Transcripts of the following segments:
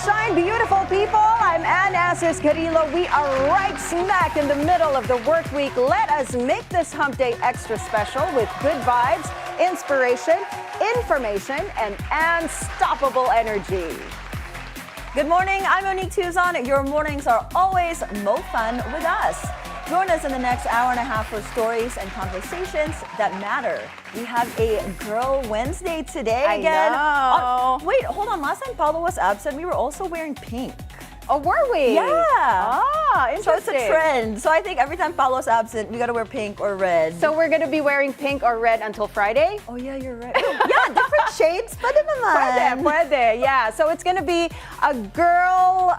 shine, beautiful people. I'm Anne Asis-Carilo. We are right smack in the middle of the work week. Let us make this hump day extra special with good vibes, inspiration, information, and unstoppable energy. Good morning, I'm Monique Tuzon. Your mornings are always more fun with us. Join us in the next hour and a half for stories and conversations that matter. We have a Girl Wednesday today again. I know. Wait, hold on. Last time Paolo was absent, we were also wearing pink. Oh, were we? Yeah. Ah, So it's interesting. a trend. So I think every time Paolo's absent, we gotta wear pink or red. So we're going to be wearing pink or red until Friday? Oh yeah, you're right. Yeah, different shades. Pwede naman. Pwede. Yeah. So it's going to be a girl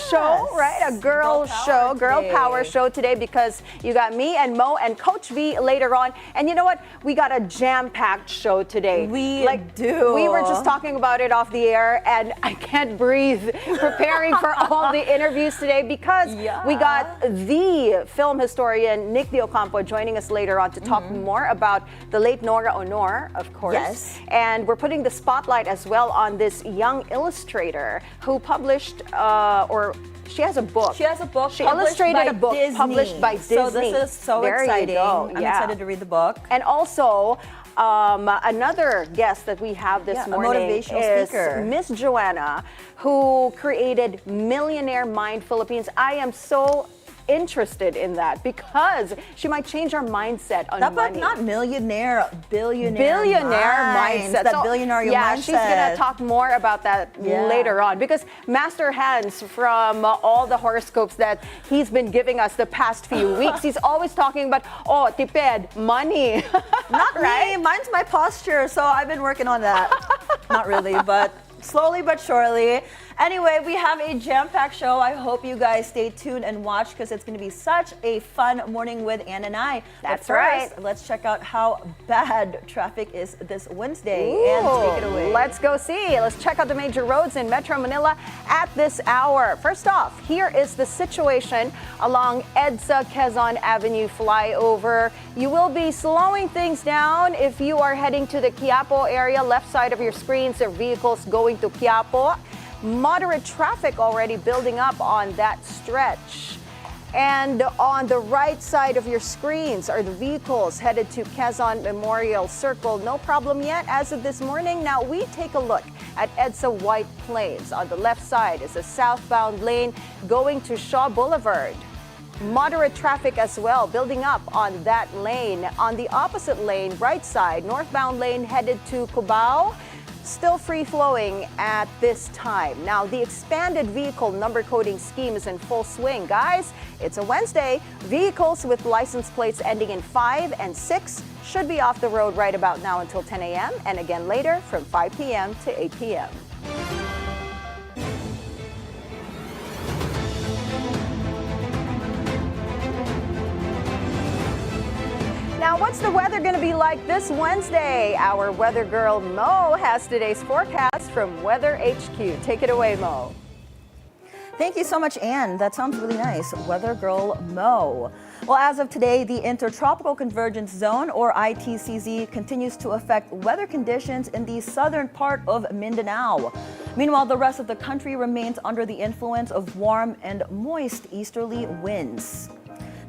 show, right? A girl show, girl power show today because you got me and Mo and Coach V later on. And you know what? We got a jam-packed show today. We do. We were just talking about it off the air and I can't breathe preparing for all the interviews today because we got the film historian Nick Deocampo joining us later on to talk more about the late Nora Aunor, of course. Yes. And we're putting the spotlight as well on this young illustrator who published she has a book. She has a book. She illustrated a book published by Disney. So this is so there exciting. You go. I'm excited to read the book. And also, another guest that we have this morning motivational is speaker. Miss Joanna, who created Millionaire Mind Philippines. I am so interested in that because she might change our mindset on Dapat money. not millionaire, billionaire mindset. That So, billionaire yeah, mindset. she's gonna talk more about that later on because Master Hans, from all the horoscopes that he's been giving us the past few weeks, he's always talking about tipid, money. Not right? me. Mine's my posture, so I've been working on that. Not really, but slowly but surely. Anyway, we have a jam-packed show. I hope you guys stay tuned and watch because it's going to be such a fun morning with Anne and I. That's but first, right. Let's check out how bad traffic is this Wednesday. Ooh, And take it away. Let's go see. Let's check out the major roads in Metro Manila at this hour. First off, here is the situation along EDSA Quezon Avenue flyover. You will be slowing things down if you are heading to the Quiapo area. Left side of your screens are vehicles going to Quiapo. Moderate traffic already building up on that stretch. And on the right side of your screens are the vehicles headed to Quezon Memorial Circle. No problem yet as of this morning. Now we take a look at EDSA White Plains. On the left side is a southbound lane going to Shaw Boulevard. Moderate traffic as well building up on that lane. On the opposite lane, right side, northbound lane headed to Cubao. Still free-flowing at this time. Now, the expanded vehicle number coding scheme is in full swing. Guys, it's a Wednesday. Vehicles with license plates ending in 5 and 6 should be off the road right about now until 10 a.m. and again later from 5 p.m. to 8 p.m. Now, what's the weather going to be like this Wednesday? Our weather girl Mo has today's forecast from Weather HQ. Take it away, Mo. Thank you so much, Anne. That sounds really nice. Weather girl Mo. Well, as of today, the Intertropical Convergence Zone, or ITCZ, continues to affect weather conditions in the southern part of Mindanao. Meanwhile, the rest of the country remains under the influence of warm and moist easterly winds.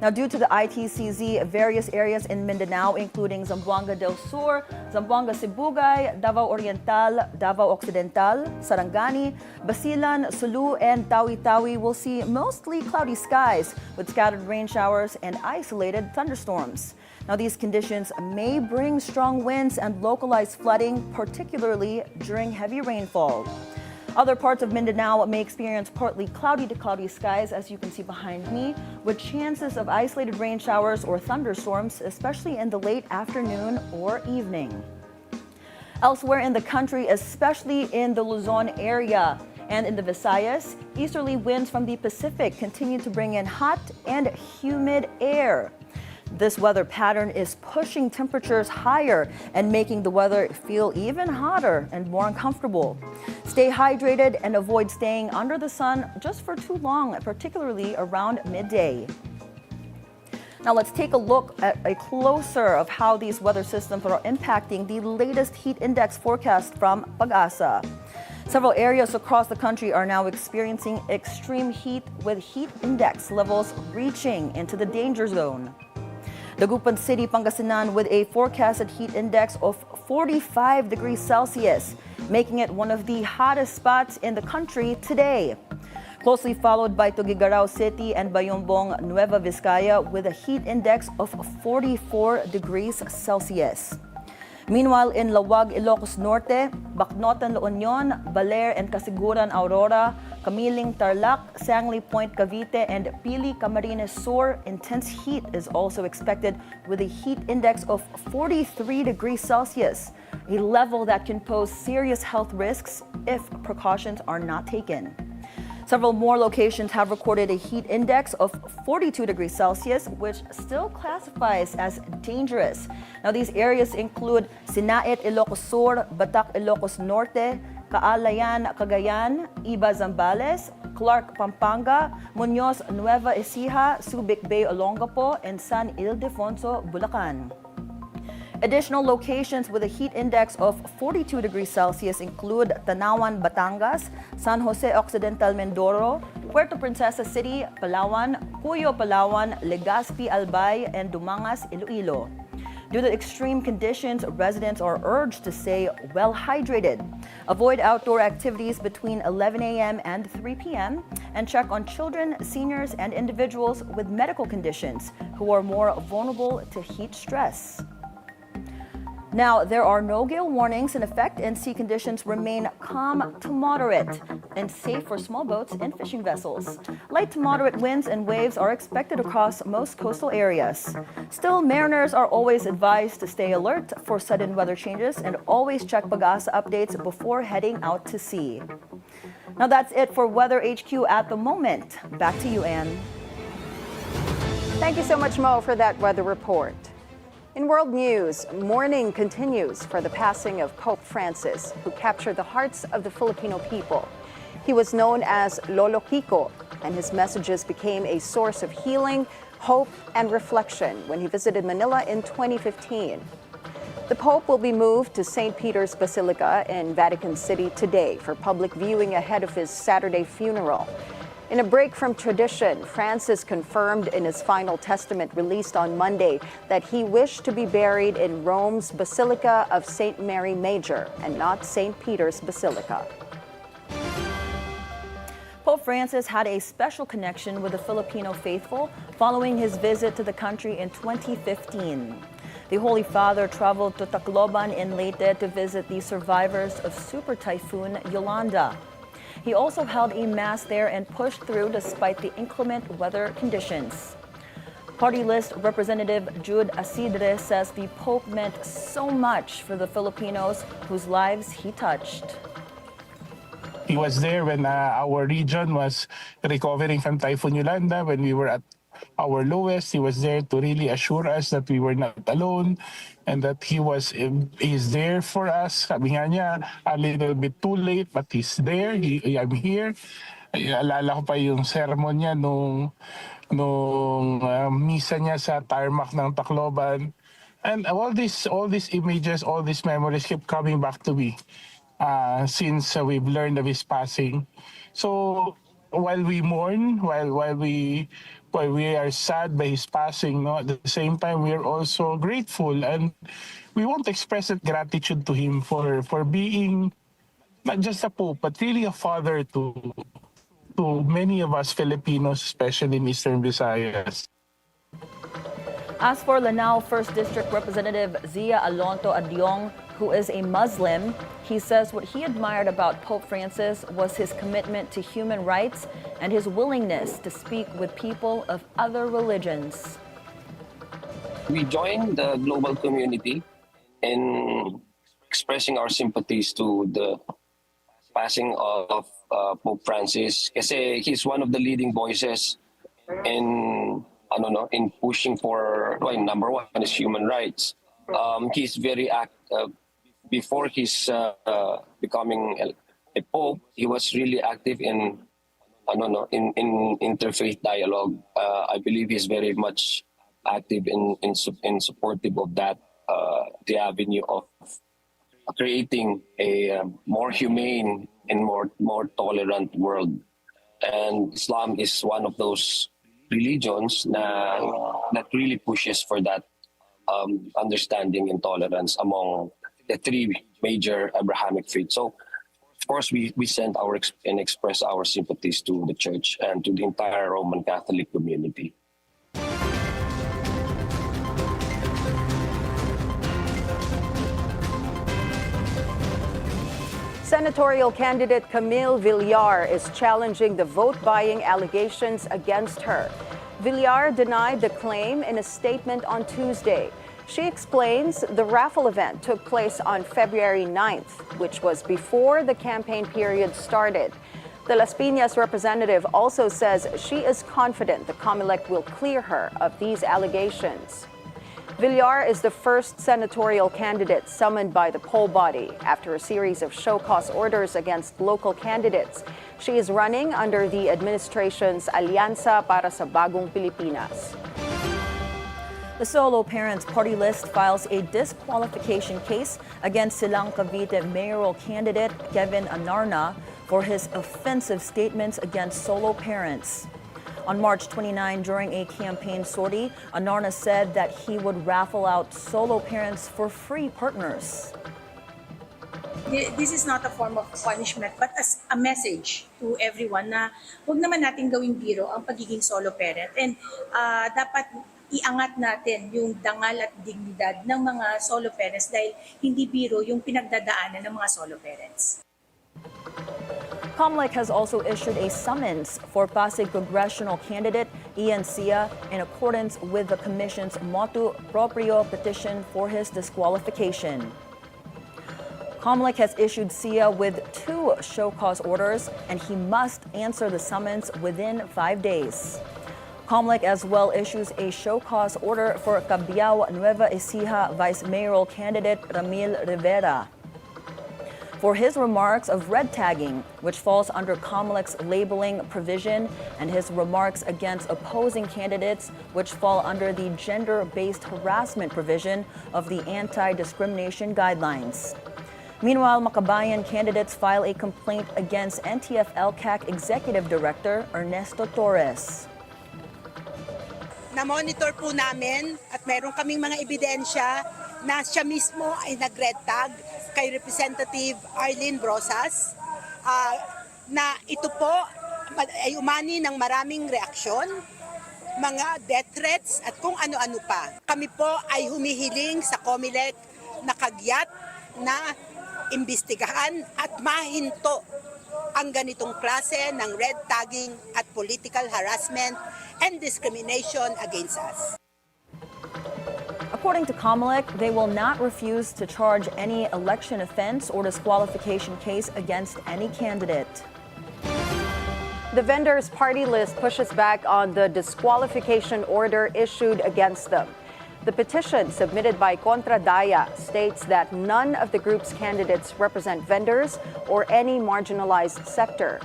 Now, due to the ITCZ, various areas in Mindanao, including Zamboanga del Sur, Zamboanga Sibugay, Davao Oriental, Davao Occidental, Sarangani, Basilan, Sulu, and Tawi-Tawi will see mostly cloudy skies with scattered rain showers and isolated thunderstorms. Now, these conditions may bring strong winds and localized flooding, particularly during heavy rainfall. Other parts of Mindanao may experience partly cloudy to cloudy skies, as you can see behind me, with chances of isolated rain showers or thunderstorms, especially in the late afternoon or evening. Elsewhere in the country, especially in the Luzon area and in the Visayas, easterly winds from the Pacific continue to bring in hot and humid air. This weather pattern is pushing temperatures higher and making the weather feel even hotter and more uncomfortable. Stay hydrated and avoid staying under the sun just for too long, particularly around midday. Now let's take a look at a closer of how these weather systems are impacting the latest heat index forecast from Pag-asa. Several areas across the country are now experiencing extreme heat with heat index levels reaching into the danger zone. Dagupan City, Pangasinan with a forecasted heat index of 45 degrees Celsius, making it one of the hottest spots in the country today. Closely followed by Tuguegarao City and Bayombong, Nueva Vizcaya with a heat index of 44 degrees Celsius. Meanwhile, in Lawag, Ilocos Norte, Bacnotan, La Union, Baler and Casiguran, Aurora, Camiling, Tarlac, Sangli Point, Cavite, and Pili, Camarines Sur, intense heat is also expected with a heat index of 43 degrees Celsius, a level that can pose serious health risks if precautions are not taken. Several more locations have recorded a heat index of 42 degrees Celsius, which still classifies as dangerous. Now, these areas include Sinait, Ilocos Sur, Batac, Ilocos Norte, Kaalayan, Cagayan, Iba, Zambales, Clark, Pampanga, Muñoz, Nueva Ecija, Subic Bay, Olongapo, and San Ildefonso, Bulacan. Additional locations with a heat index of 42 degrees Celsius include Tanawan, Batangas, San Jose Occidental, Mindoro, Puerto Princesa City, Palawan, Cuyo, Palawan, Legazpi, Albay, and Dumangas, Iloilo. Due to extreme conditions, residents are urged to stay well hydrated. Avoid outdoor activities between 11 a.m. and 3 p.m. and check on children, seniors, and individuals with medical conditions who are more vulnerable to heat stress. Now, there are no gale warnings in effect and sea conditions remain calm to moderate and safe for small boats and fishing vessels. Light to moderate winds and waves are expected across most coastal areas. Still, mariners are always advised to stay alert for sudden weather changes and always check Pag-asa updates before heading out to sea. Now, that's it for Weather HQ at the moment. Back to you, Anne. Thank you so much, Mo, for that weather report. In world news, mourning continues for the passing of Pope Francis, who captured the hearts of the Filipino people. He was known as Lolo Kiko, and his messages became a source of healing, hope, and reflection when he visited Manila in 2015. The Pope will be moved to St. Peter's Basilica in Vatican City today for public viewing ahead of his Saturday funeral. In a break from tradition, Francis confirmed in his final testament released on Monday that he wished to be buried in Rome's Basilica of St. Mary Major and not St. Peter's Basilica. Pope Francis had a special connection with the Filipino faithful following his visit to the country in 2015. The Holy Father traveled to Tacloban in Leyte to visit the survivors of Super Typhoon Yolanda. He also held a mass there and pushed through despite the inclement weather conditions. Party list Representative Jude Asidre says the Pope meant so much for the Filipinos whose lives he touched. He was there when our region was recovering from Typhoon Yolanda, when we were at our lowest. He was there to really assure us that we were not alone and that he's there for us. Sabi nga niya, a little bit too late, but he's there. I'm here. Alala ko pa yung sermon niya nung misa niya sa tarmac ng Tacloban. And all these images, all these memories keep coming back to me since we've learned of his passing. So while we mourn, while we are sad by his passing, at the same time we are also grateful, and we want to express that gratitude to him for being not just a pope but really a father to many of us Filipinos, especially in Eastern Visayas. As for Lanao 1st District Representative Zia Alonto Adyong, who is a Muslim, he says what he admired about Pope Francis was his commitment to human rights and his willingness to speak with people of other religions. We joined the global community in expressing our sympathies to the passing of Pope Francis, kasi he's one of the leading voices in pushing for, number one is human rights. He's very active. Before he's becoming a pope, he was really active in interfaith dialogue. I believe he's very much active in supportive of that, the avenue of creating a more humane and more tolerant world. And Islam is one of those religions that really pushes for that understanding and tolerance among the three major Abrahamic faiths. So, of course, we send and express our sympathies to the church and to the entire Roman Catholic community. Senatorial candidate Camille Villar is challenging the vote-buying allegations against her. Villar denied the claim in a statement on Tuesday. She explains the raffle event took place on February 9th, which was before the campaign period started. The Las Piñas representative also says she is confident the COMELEC will clear her of these allegations. Villar is the first senatorial candidate summoned by the poll body after a series of show-cause orders against local candidates. She is running under the administration's Alianza para sa Bagong Pilipinas. The Solo Parents Party List files a disqualification case against Silang Cavite mayoral candidate Kevin Anarna for his offensive statements against solo parents. On March 29, during a campaign sortie, Anarna said that he would raffle out solo parents for free partners. This is not a form of punishment but as a message to everyone na huwag naman natin gawing biro ang pagiging solo parent, and dapat iangat natin yung dangal at dignidad ng mga solo parents dahil hindi biro yung pinagdadaanan ng mga solo parents. COMELEC has also issued a summons for Pasig congressional candidate Ian Sia in accordance with the Commission's motu proprio petition for his disqualification. COMELEC has issued Sia with 2 show-cause orders, and he must answer the summons within 5 days. COMELEC as well issues a show-cause order for Cabiao Nueva Ecija vice mayoral candidate Ramil Rivera for his remarks of red tagging, which falls under COMELEC's labeling provision, and his remarks against opposing candidates, which fall under the gender-based harassment provision of the anti-discrimination guidelines. Meanwhile, Makabayan candidates file a complaint against NTF-LCAC Executive Director Ernesto Torres. Na-monitor po namin at mayroon kaming mga ebidensya na siya mismo ay nag-red tag kay Representative Arlene Brosas, na ito po ay umani ng maraming reaksyon, mga death threats at kung ano-ano pa. Kami po ay humihiling sa COMELEC na kagyat na imbestigahan at mahinto ang ganitong klase ng red tagging at political harassment and discrimination against us. According to COMELEC, they will not refuse to charge any election offense or disqualification case against any candidate. The vendors' party list pushes back on the disqualification order issued against them. The petition submitted by Contra Daya states that none of the group's candidates represent vendors or any marginalized sector.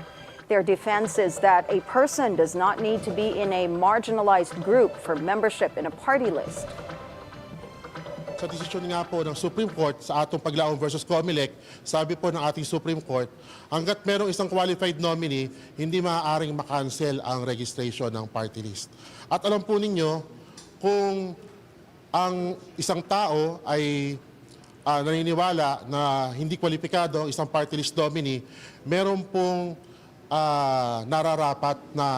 Their defense is that a person does not need to be in a marginalized group for membership in a party list. Sa desisyon nga po ng Supreme Court sa atong paglaom versus COMELEC, sabi po ng ating Supreme Court, hanggat merong isang qualified nominee, hindi maaaring makancel ang registration ng party list. At alam po ninyo, kung ang isang tao ay naniniwala na hindi kwalipikado ang isang party list nominee, meron pong nararapat na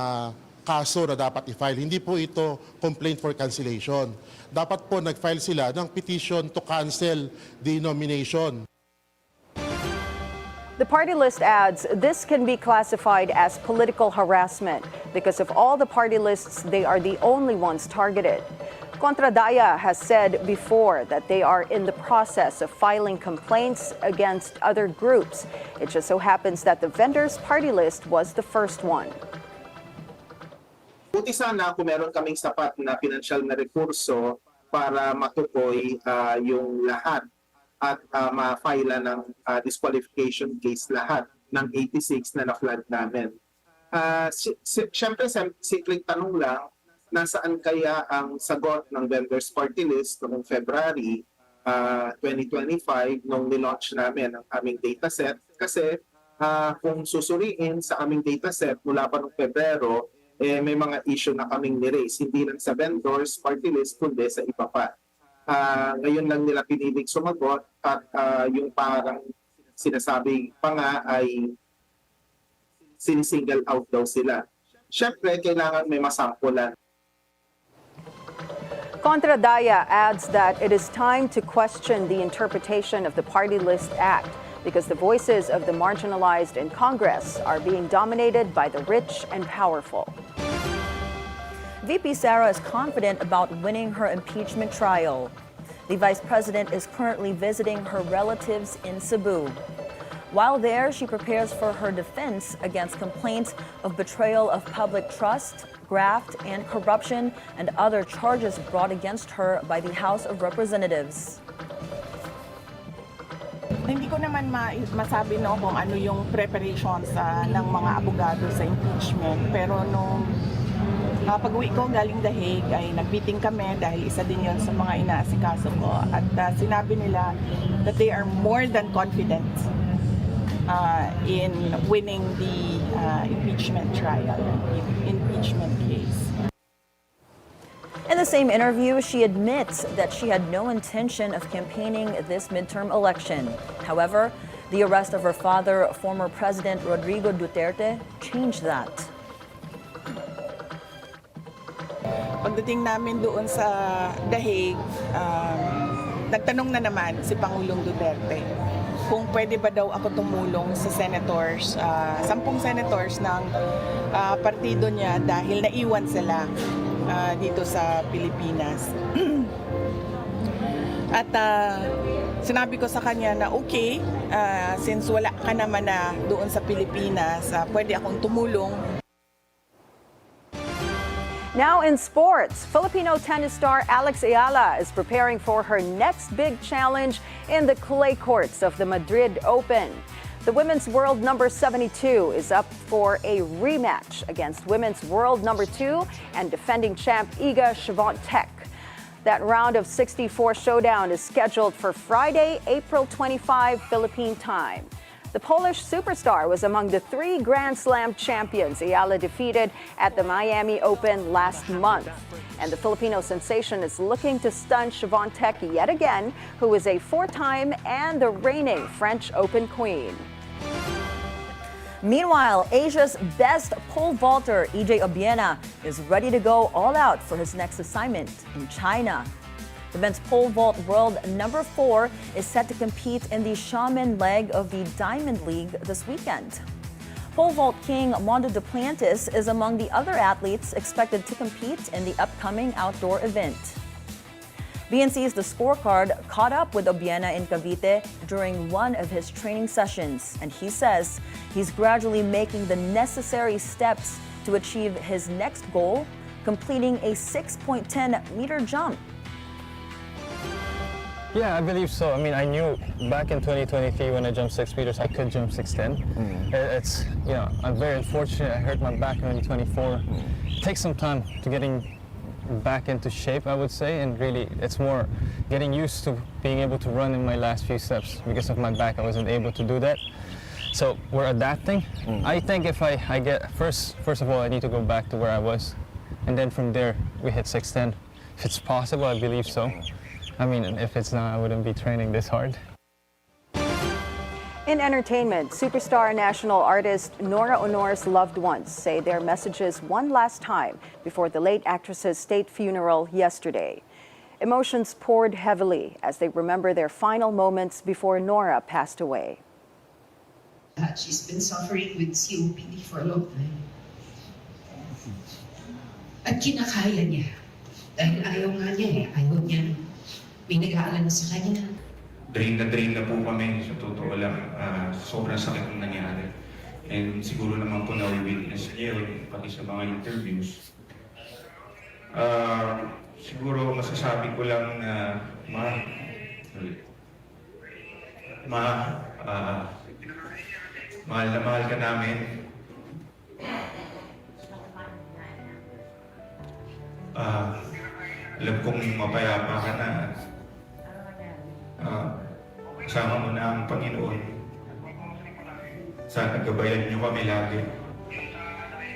kaso na dapat i-file. Hindi po ito complaint for cancellation. Dapat po nag-file sila ng petition to cancel the nomination. The party list adds this can be classified as political harassment because of all the party lists, they are the only ones targeted. Contra Daya has said before that they are in the process of filing complaints against other groups. It just so happens that the vendors' party list was the first one. Buti sana kung meron kaming sapat na financial na recurso para matukoy yung lahat at ma-file ng disqualification case lahat ng 86 na na-flag namin. Siyempre, simpleng tanong lang, nasaan kaya ang sagot ng vendors party list noong February 2025 nung nilaunch namin ang aming dataset. Kasi kung susuriin sa aming dataset mula pa noong Pebrero, may mga issue na kaming ni-raise, hindi lang sa vendors, party list, kundi sa iba pa. Ngayon lang nila piniling sumagot at yung parang sinasabi pa nga ay sinisingle out daw sila. Siyempre, kailangan may masampulan. Contradaya adds that it is time to question the interpretation of the Party List Act because the voices of the marginalized in Congress are being dominated by the rich and powerful. VP Sara is confident about winning her impeachment trial. The vice president is currently visiting her relatives in Cebu. While there, she prepares for her defense against complaints of betrayal of public trust, graft, and corruption, and other charges brought against her by the House of Representatives. Hindi ko naman masabi no kung ano yung preparations ng mga abogado sa impeachment. Pero nung pag-uwi ko galing The Hague ay nag-meeting kami dahil isa din yon sa mga inaasikaso ko. At sinabi nila that they are more than confident in winning the impeachment trial, impeachment case. In the same interview, she admits that she had no intention of campaigning this midterm election. However, the arrest of her father, former President Rodrigo Duterte, changed that. Pagdating namin doon sa The Hague, nagtanong na naman si Pangulong Duterte kung pwede ba daw ako tumulong sa senators, 10 senators ng partido niya dahil naiwan sila dito sa Pilipinas. At sinabi ko sa kanya na okay, since wala ka naman na doon sa Pilipinas, pwede akong tumulong. Now in sports, Filipino tennis star Alex Ayala is preparing for her next big challenge in the clay courts of the Madrid Open. The women's world number 72 is up for a rematch against women's world number 2 and defending champ Iga Swiatek. That round of 64 showdown is scheduled for Friday, April 25, Philippine time. The Polish superstar was among the 3 Grand Slam champions Ayala defeated at the Miami Open last month. And the Filipino sensation is looking to stun Swiatek yet again, who is a 4-time and the reigning French Open queen. Meanwhile, Asia's best pole vaulter, EJ Obiena, is ready to go all out for his next assignment in China. The men's pole vault world number 4 is set to compete in the Shaman leg of the Diamond League this weekend. Pole vault king Mondo Duplantis is among the other athletes expected to compete in the upcoming outdoor event. BNC's The Scorecard caught up with Obiena in Cavite during one of his training sessions, and he says he's gradually making the necessary steps to achieve his next goal, completing a 6.10-meter jump. Yeah, I believe so. I mean, I knew back in 2023 when I jumped 6 meters, I could jump 6'10". It's, you know, I'm very unfortunate. I hurt my back in 2024. It takes some time to getting back into shape, I would say, and really it's more getting used to being able to run in my last few steps. Because of my back, I wasn't able to do that. So we're adapting. I think if I get, first of all, I need to go back to where I was. And then from there, we hit 6'10". If it's possible, I believe so. I mean, if it's not, I wouldn't be training this hard. In entertainment, superstar national artist Nora Aunor's loved ones say their messages one last time before the late actress's state funeral yesterday. Emotions poured heavily as they remember their final moments before Nora passed away. She's been suffering with COPD for a long time. At kinakaya niya. Dahil ayaw nga niya eh. Ayaw niya. May nag-aalala sa kanya. Drain na po kami, sa totoo lang. Sobrang sakit ng nangyari. And siguro naman po na-witness niyo, pati sa mga interviews. Siguro masasabi ko lang na mahal na mahal ka namin. Alam kong mapayapa ka na. Kasama mo na ang Panginoon. Sana gabayan niyo kami lagi.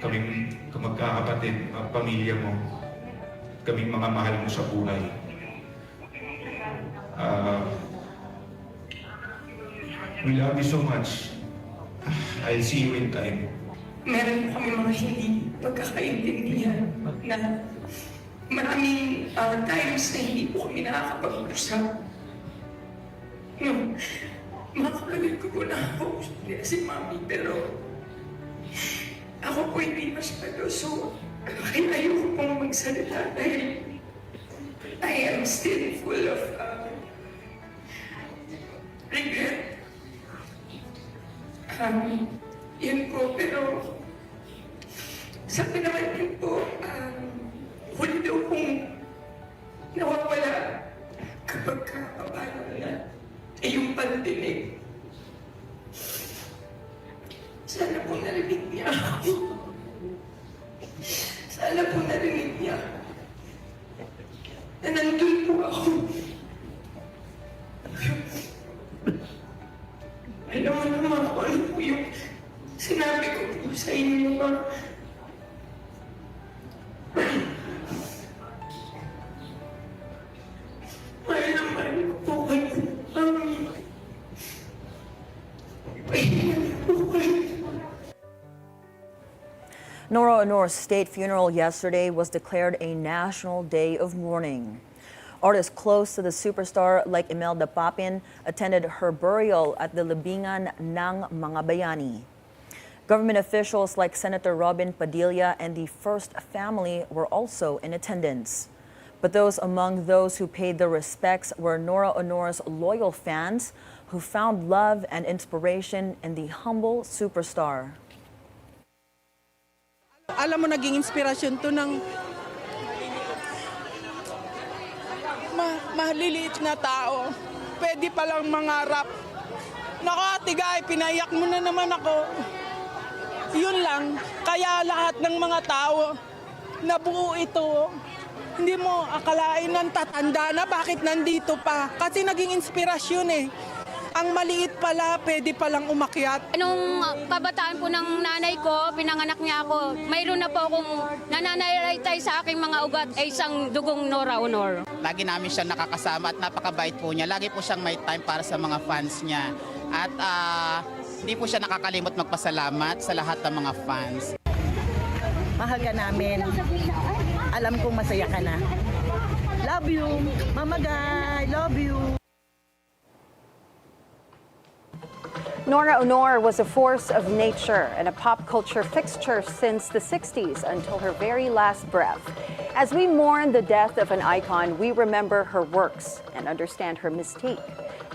Kaming magkakapatid, pamilya mo, kaming mga mahal mo sa buhay. We love you so much. I'll see you in time. Meron kami mga hindi pagkakaintindihan na maraming times na hindi po kami nakakapag-usap. Mga kapatid ko po nakakausap nila si Mami, pero ako po hindi masyado. So, kaya ayoko pong magsalita dahil I am still full of regret. Yun po, pero sabi naman yun po, huli daw kong nawawala kapag kakapalo na yung pandinig. Sana po narinig niya ako. Sana po narinig niya na nandun po ako. Alam mo naman kung ano po yung sinabi ko po sa inyo ba? Mahal na mahal ko po kayo. Nora Aunor's state funeral yesterday was declared a national day of mourning. Artists close to the superstar like Imelda Papin attended her burial at the Libingan ng Mga Bayani. Government officials like Senator Robin Padilla and the First Family were also in attendance. But those among those who paid their respects were Nora Aunor's loyal fans who found love and inspiration in the humble superstar. Alam mo, naging inspirasyon to ng maliliit na tao. Pwede palang mangarap. Naku, Ate Guy, pinayak mo na naman ako. Yun lang, kaya lahat ng mga tao nabuo ito. Hindi mo akalain ng tatanda na bakit nandito pa. Kasi naging inspirasyon eh. Ang maliit pala, pwede palang umakyat. Nung kabataan po ng nanay ko, pinanganak niya ako, mayroon na po akong nananaytay sa aking mga ugat ay isang dugong Nora Aunor. Lagi namin siya nakakasama at napakabait po niya. Lagi po siyang may time para sa mga fans niya. At hindi po siya nakakalimot magpasalamat sa lahat ng mga fans. Mahal ka namin. Alam kong masaya ka na. Love you. Mama Guy, love you. Nora Aunor was a force of nature and a pop culture fixture since the 60s until her very last breath. As we mourn the death of an icon, we remember her works and understand her mystique.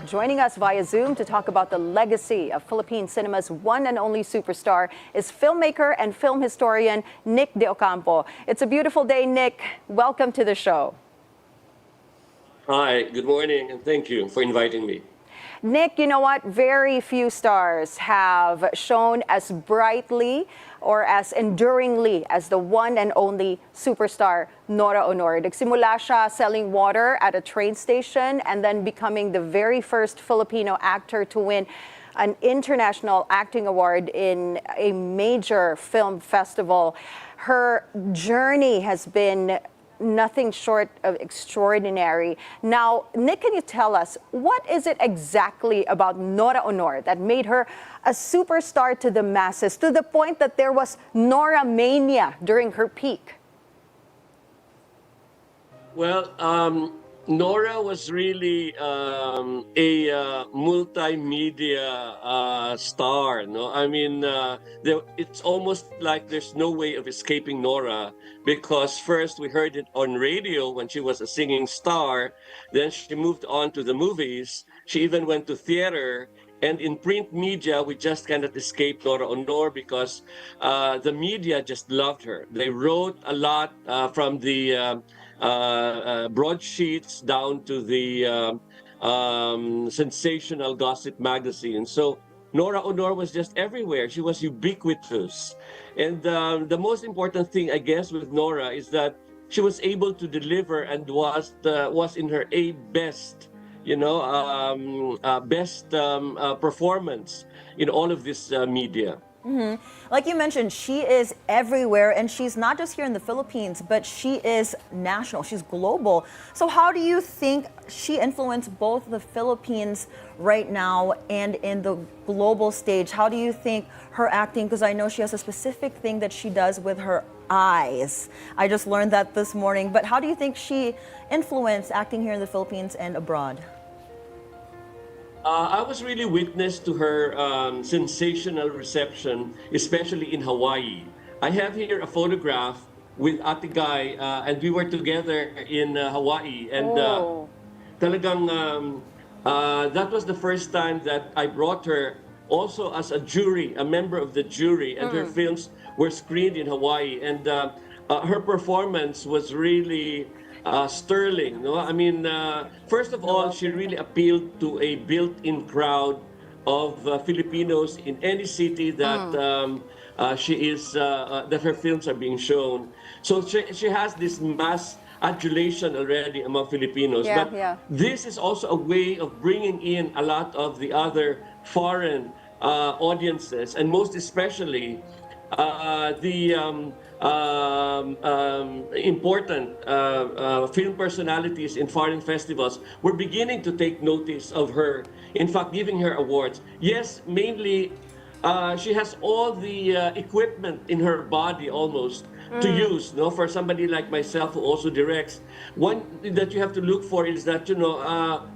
Joining us via Zoom to talk about the legacy of Philippine cinema's one and only superstar is filmmaker and film historian Nick Deocampo. It's a beautiful day, Nick. Welcome to the show. Hi, good morning, and thank you for inviting me. Nick, you know what? Very few stars have shown as brightly or as enduringly as the one and only superstar Nora Aunor. Nagsimula siya selling water at a train station and then becoming the very first Filipino actor to win an international acting award in a major film festival. Her journey has been nothing short of extraordinary. Now, Nick, can you tell us, what is it exactly about Nora Aunor that made her a superstar to the masses, to the point that there was Nora mania during her peak? Well, Nora was really a multimedia star. No, I mean, it's almost like there's no way of escaping Nora, because first we heard it on radio when she was a singing star. Then she moved on to the movies. She even went to theater. And in print media, we just cannot escape Nora Aunor because the media just loved her. They wrote a lot from the broadsheets down to the sensational gossip magazine. So Nora Aunor was just everywhere. She was ubiquitous. And the most important thing, I guess, with Nora is that she was able to deliver and was in her best best performance in all of this media. Like you mentioned, she is everywhere, and she's not just here in the Philippines, but she is national, she's global. So how do you think she influenced both the Philippines right now and in the global stage? How do you think her acting, because I know she has a specific thing that she does with her eyes. I just learned that this morning. But how do you think she influenced acting here in the Philippines and abroad? I was really witness to her sensational reception, especially in Hawaii. I have here a photograph with Ate Guy, and we were together in Hawaii. And talagang that was the first time that I brought her also as a jury, a member of the jury, and her films were screened in Hawaii. And her performance was really sterling. No? I mean, first of all, she really appealed to a built-in crowd of Filipinos in any city that that her films are being shown. So she has this mass adulation already among Filipinos. But this is also a way of bringing in a lot of the other foreign audiences, and most especially the important film personalities in foreign festivals were beginning to take notice of her, in fact giving her awards. Yes, mainly she has all the equipment in her body almost to use, no, for somebody like myself who also directs. One that you have to look for is that,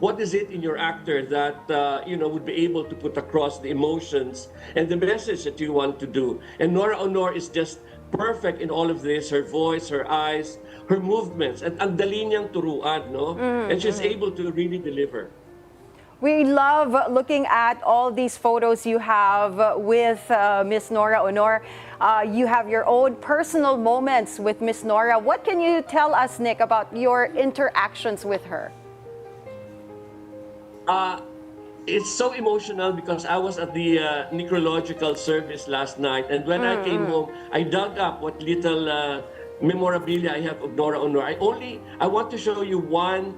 what is it in your actor that, would be able to put across the emotions and the message that you want to do. And Nora Aunor is just perfect in all of this, her voice, her eyes, her movements, and ang dali niyang turuan, no? And she's able to really deliver. We love looking at all these photos you have with Miss Nora Aunor. You have your own personal moments with Miss Nora. What can you tell us, Nick, about your interactions with her? It's so emotional because I was at the necrological service last night, and when I came home, I dug up what little memorabilia I have of Nora Aunor. I want to show you one.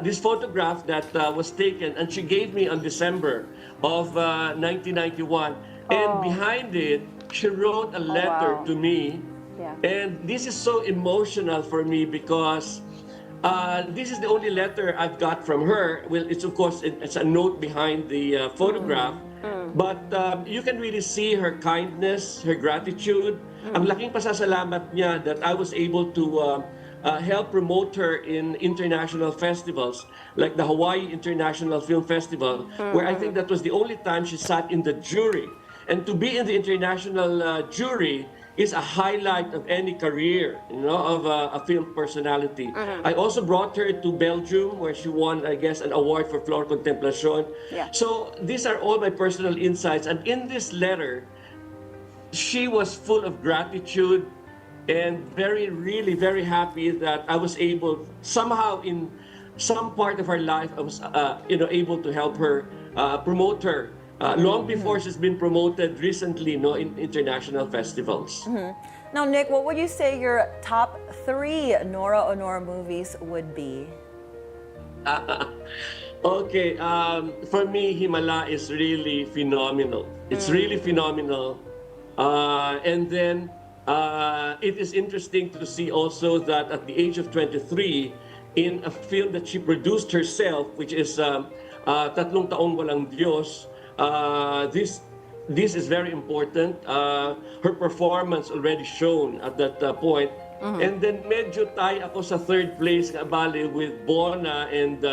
This photograph that was taken, and she gave me on December of 1991. And behind it, she wrote a letter to me. And this is so emotional for me because this is the only letter I've got from her. Well, it's of course, it's a note behind the photograph. But you can really see her kindness, her gratitude. Ang laking pasasalamat niya that I was able to help promote her in international festivals like the Hawaii International Film Festival, where I think that was the only time she sat in the jury. And to be in the international jury is a highlight of any career, of a film personality. I also brought her to Belgium, where she won, I guess, an award for Flor Contemplacion. So these are all my personal insights. And in this letter, she was full of gratitude and really very happy that I was able, somehow in some part of her life, I was able to help her, promote her, long before she's been promoted recently in international festivals. Now, Nick, what would you say your top 3 Nora Aunor movies would be? Okay, for me, Himala is really phenomenal. It's really phenomenal. And then it is interesting to see also that at the age of 23, in a film that she produced herself, which is Tatlong Taong Walang Diyos, this is very important. Her performance already shown at that point. And then medyo tie ako sa 3rd place kabali with Bona and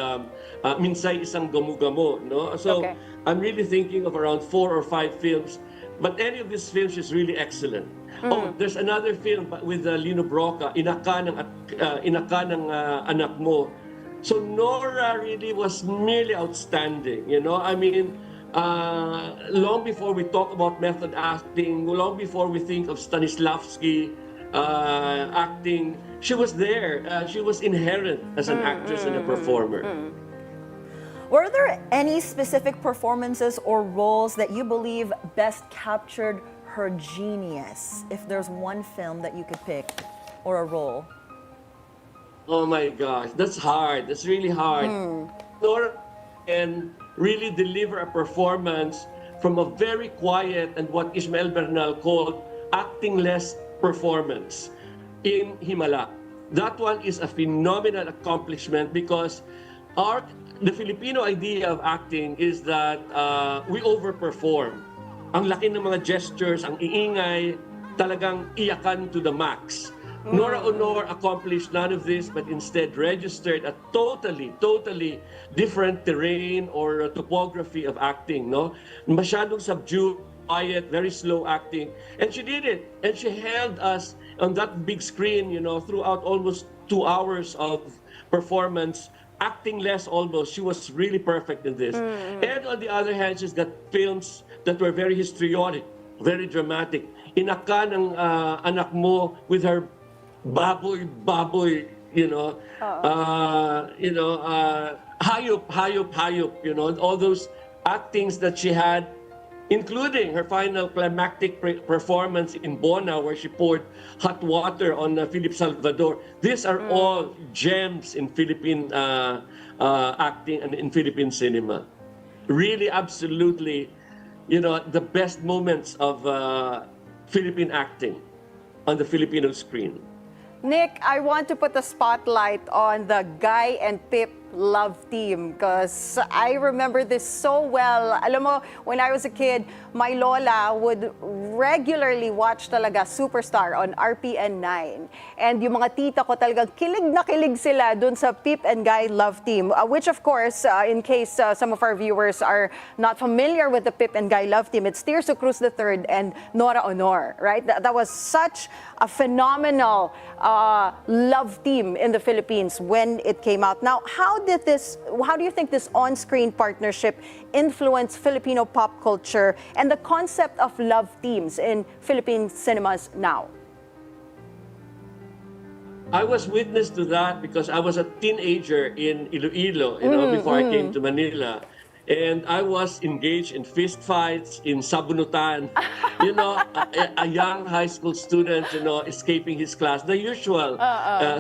Minsay Isang Gamu-Gamo. No? So I'm really thinking of around 4 or 5 films. But any of these films is really excellent. Oh, there's another film with Lino Broca, Inaka ng Anak Mo. So Nora really was merely outstanding. I mean, long before we talk about method acting, long before we think of Stanislavski acting, she was there. She was inherent as an actress and a performer. Were there any specific performances or roles that you believe best captured her genius? If there's one film that you could pick or a role. Oh my gosh, that's hard. That's really hard. Nora can really deliver a performance from a very quiet and what Ismael Bernal called acting-less performance in Himala. That one is a phenomenal accomplishment because the Filipino idea of acting is that we overperform. Ang laki ng mga gestures, ang iingay, talagang iyakan to the max. Nora Aunor accomplished none of this, but instead registered a totally different terrain or topography of acting, no? Masyadong subdued, quiet, very slow acting. And she did it. And she held us on that big screen, you know, throughout almost 2 hours of performance, acting less almost. She was really perfect in this. And on the other hand, she's got films that were very histrionic, very dramatic. Inaka ng anak mo with her baboy, you know, hayop, you know, all those actings that she had, including her final climactic performance in Bona, where she poured hot water on Philip Salvador. These are all gems in Philippine acting and in Philippine cinema. Really, absolutely, you know, the best moments of Philippine acting on the Filipino screen. Nick, I want to put the spotlight on the Guy and Pip love team because I remember this so well. Alam mo, when I was a kid, my lola would regularly watch talaga Superstar on RPN 9. And yung mga tita ko talagang kilig na kilig sila dun sa Pip and Guy love team, which of course, in case some of our viewers are not familiar with the Pip and Guy love team, it's Tirso Cruz III and Nora Aunor, right? That was such a phenomenal love team in the Philippines when it came out. Now, how do you think this on-screen partnership influenced Filipino pop culture and the concept of love teams in Philippine cinemas now? I was witness to that because I was a teenager in Iloilo, you know, before I came to Manila. And I was engaged in fist fights, in sabunutan, you know, a young high school student, you know, escaping his class, the usual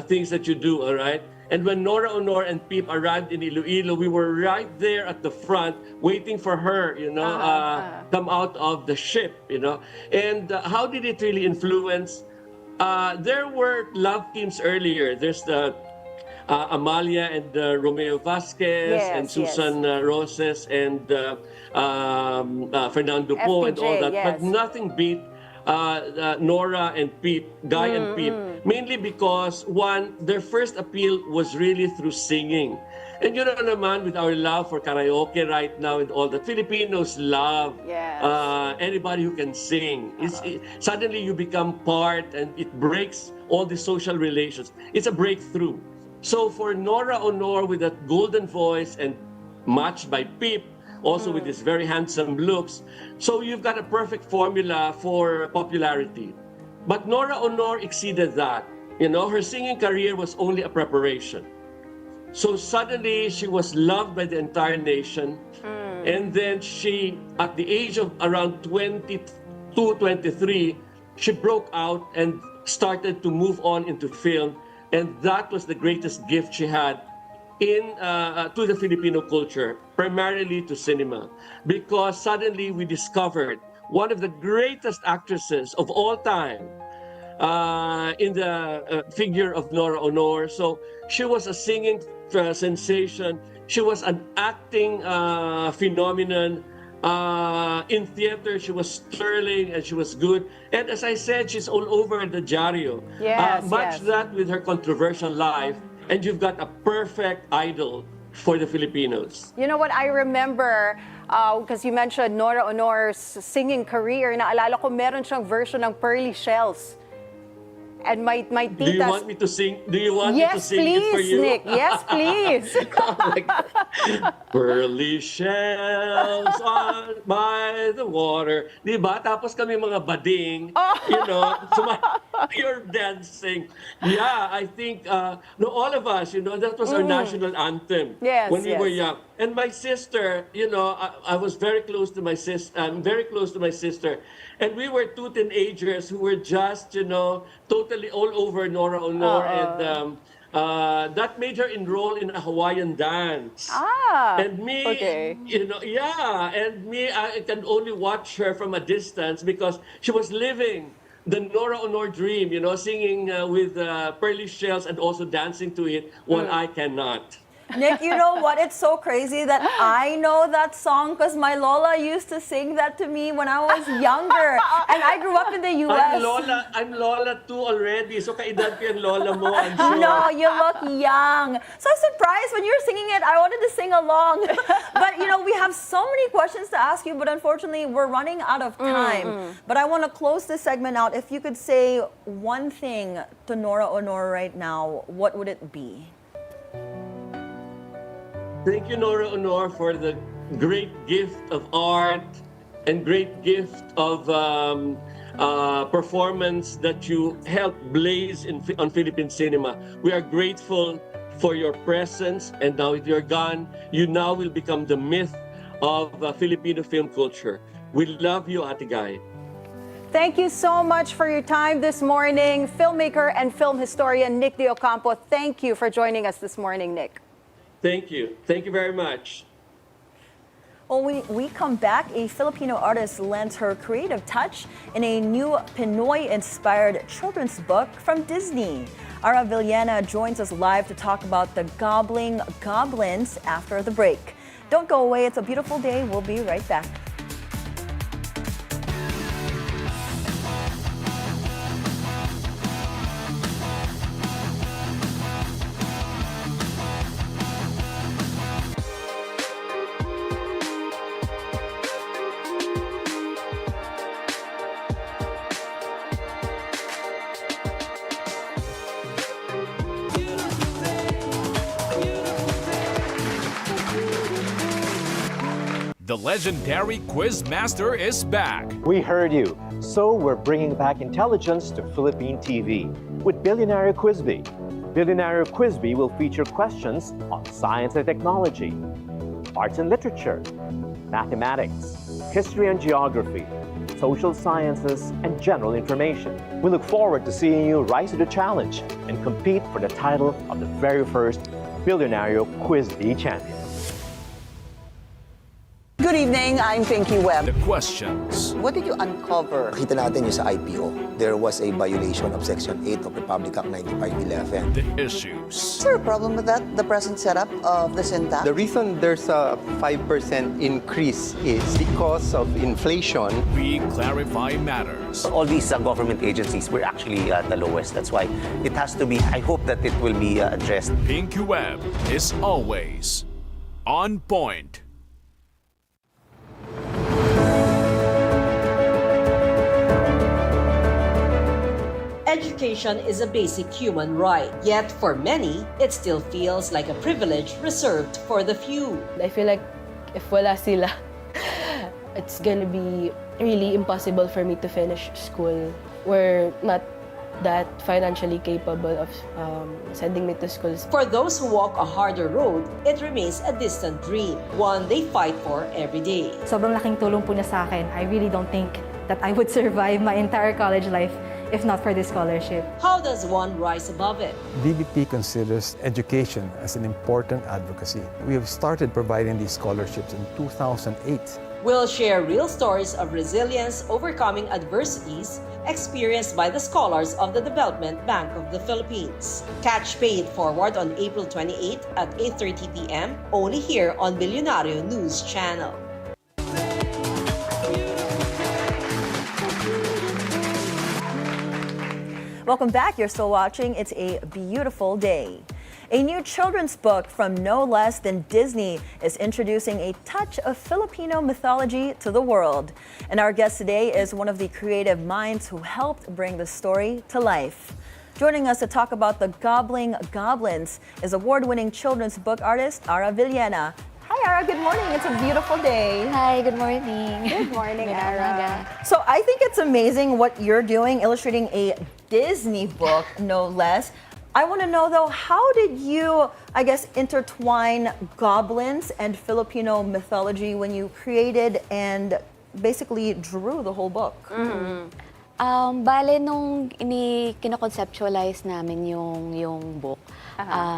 things that you do, all right? And when Nora Aunor and Pip arrived in Iloilo, we were right there at the front waiting for her, you know, come out of the ship, you know. And how did it really influence? There were love teams earlier. There's the Amalia and Romeo Vasquez and Susan Roses and Fernando Poe and all that. But nothing beat Nora and Pete, Guy and Pete, mainly because one, their first appeal was really through singing. And you know naman, with our love for karaoke right now and all that, Filipinos love anybody who can sing. Suddenly you become part and it breaks all the social relations. It's a breakthrough. So for Nora Aunor with that golden voice and matched by Pip, also with his very handsome looks. So you've got a perfect formula for popularity. But Nora Aunor exceeded that. You know, her singing career was only a preparation. So suddenly she was loved by the entire nation. And then she, at the age of around 22, 23, she broke out and started to move on into film. And that was the greatest gift she had to the Filipino culture, primarily to cinema, because suddenly we discovered one of the greatest actresses of all time in the figure of Nora Aunor. So she was a singing sensation. She was an acting phenomenon. In theater, she was sterling and she was good. And as I said, she's all over the diario. Match that with her controversial life, and you've got a perfect idol for the Filipinos. You know what I remember, because you mentioned Nora Aunor's singing career, naalala ko meron siyang version ng Pearly Shells. And my titas... Do you want me to sing? Do you want me to sing it for you? Nick. Yes, please. Oh my God. Pearly shells on by the water. Diba? Tapos kami mga bading, you know, you're dancing. Yeah, I think, no, all of us, you know, that was our national anthem when we were young. And my sister, you know, I was very close to my sister. I'm very close to my sister. And we were two teenagers who were just, you know, totally all over Nora Aunor and that made her enroll in a Hawaiian dance. And me, okay. and me, I can only watch her from a distance because she was living the Nora Aunor dream, singing with pearly shells and also dancing to it while I cannot. Nick, you know what? It's so crazy that I know that song because my Lola used to sing that to me when I was younger. And I grew up in the U.S. I'm Lola too already. So kaedad ko yung Lola mo, I'm sure. No, you look young. So I'm surprised when you were singing it, I wanted to sing along. But we have so many questions to ask you, but unfortunately we're running out of time. But I want to close this segment out. If you could say one thing to Nora Aunor right now, what would it be? Thank you, Nora Aunor, for the great gift of art and great gift of performance that you helped blaze on Philippine cinema. We are grateful for your presence, and now if you're gone, you now will become the myth of Filipino film culture. We love you, Ate Guy. Thank you so much for your time this morning. Filmmaker and film historian Nick Deocampo, thank you for joining us this morning, Nick. Thank you. Thank you very much. Well, when we come back, a Filipino artist lends her creative touch in a new Pinoy-inspired children's book from Disney. Ara Villena joins us live to talk about the Gobbling Goblins after the break. Don't go away. It's a beautiful day. We'll be right back. The legendary Quiz Master is back. We heard you, so we're bringing back intelligence to Philippine TV with Billionaire Quizbee. Billionaire Quizbee will feature questions on science and technology, arts and literature, mathematics, history and geography, social sciences, and general information. We look forward to seeing you rise to the challenge and compete for the title of the very first Billionaire Quizbee champion. Good evening, I'm Pinky Webb. The questions. What did you uncover? Nakita natin yung sa IPO. There was a violation of Section 8 of Republic Act 9511. The issues. Is there a problem with that, the present setup of the syntax? The reason there's a 5% increase is because of inflation. We clarify matters. All these government agencies were actually the lowest. That's why it has to be, I hope that it will be addressed. Pinky Webb is always on point. Education is a basic human right, yet for many, it still feels like a privilege reserved for the few. I feel like if wala sila, it's gonna be really impossible for me to finish school. We're not that financially capable of sending me to schools. For those who walk a harder road, it remains a distant dream, one they fight for every day. Sobrang laking tulong po niya sa akin. I really don't think that I would survive my entire college life if not for this scholarship. How does one rise above it? DBP considers education as an important advocacy. We have started providing these scholarships in 2008. We'll share real stories of resilience overcoming adversities experienced by the scholars of the Development Bank of the Philippines. Catch Pay It Forward on April 28 at 8:30 p.m. only here on Billionario News Channel. Welcome back. You're still watching It's a Beautiful Day. A new children's book from no less than Disney is introducing a touch of Filipino mythology to the world. And our guest today is one of the creative minds who helped bring the story to life. Joining us to talk about the Gobbling Goblins is award-winning children's book artist Ara Villena. Hi, Ara. Good morning. It's a beautiful day. Hi, good morning. Good morning, Ara. So I think it's amazing what you're doing, illustrating a Disney book, no less. I want to know, though, how did you, I guess, intertwine goblins and Filipino mythology when you created and basically drew the whole book? Mm-hmm. Bale, nung kinoconceptualize namin yung book,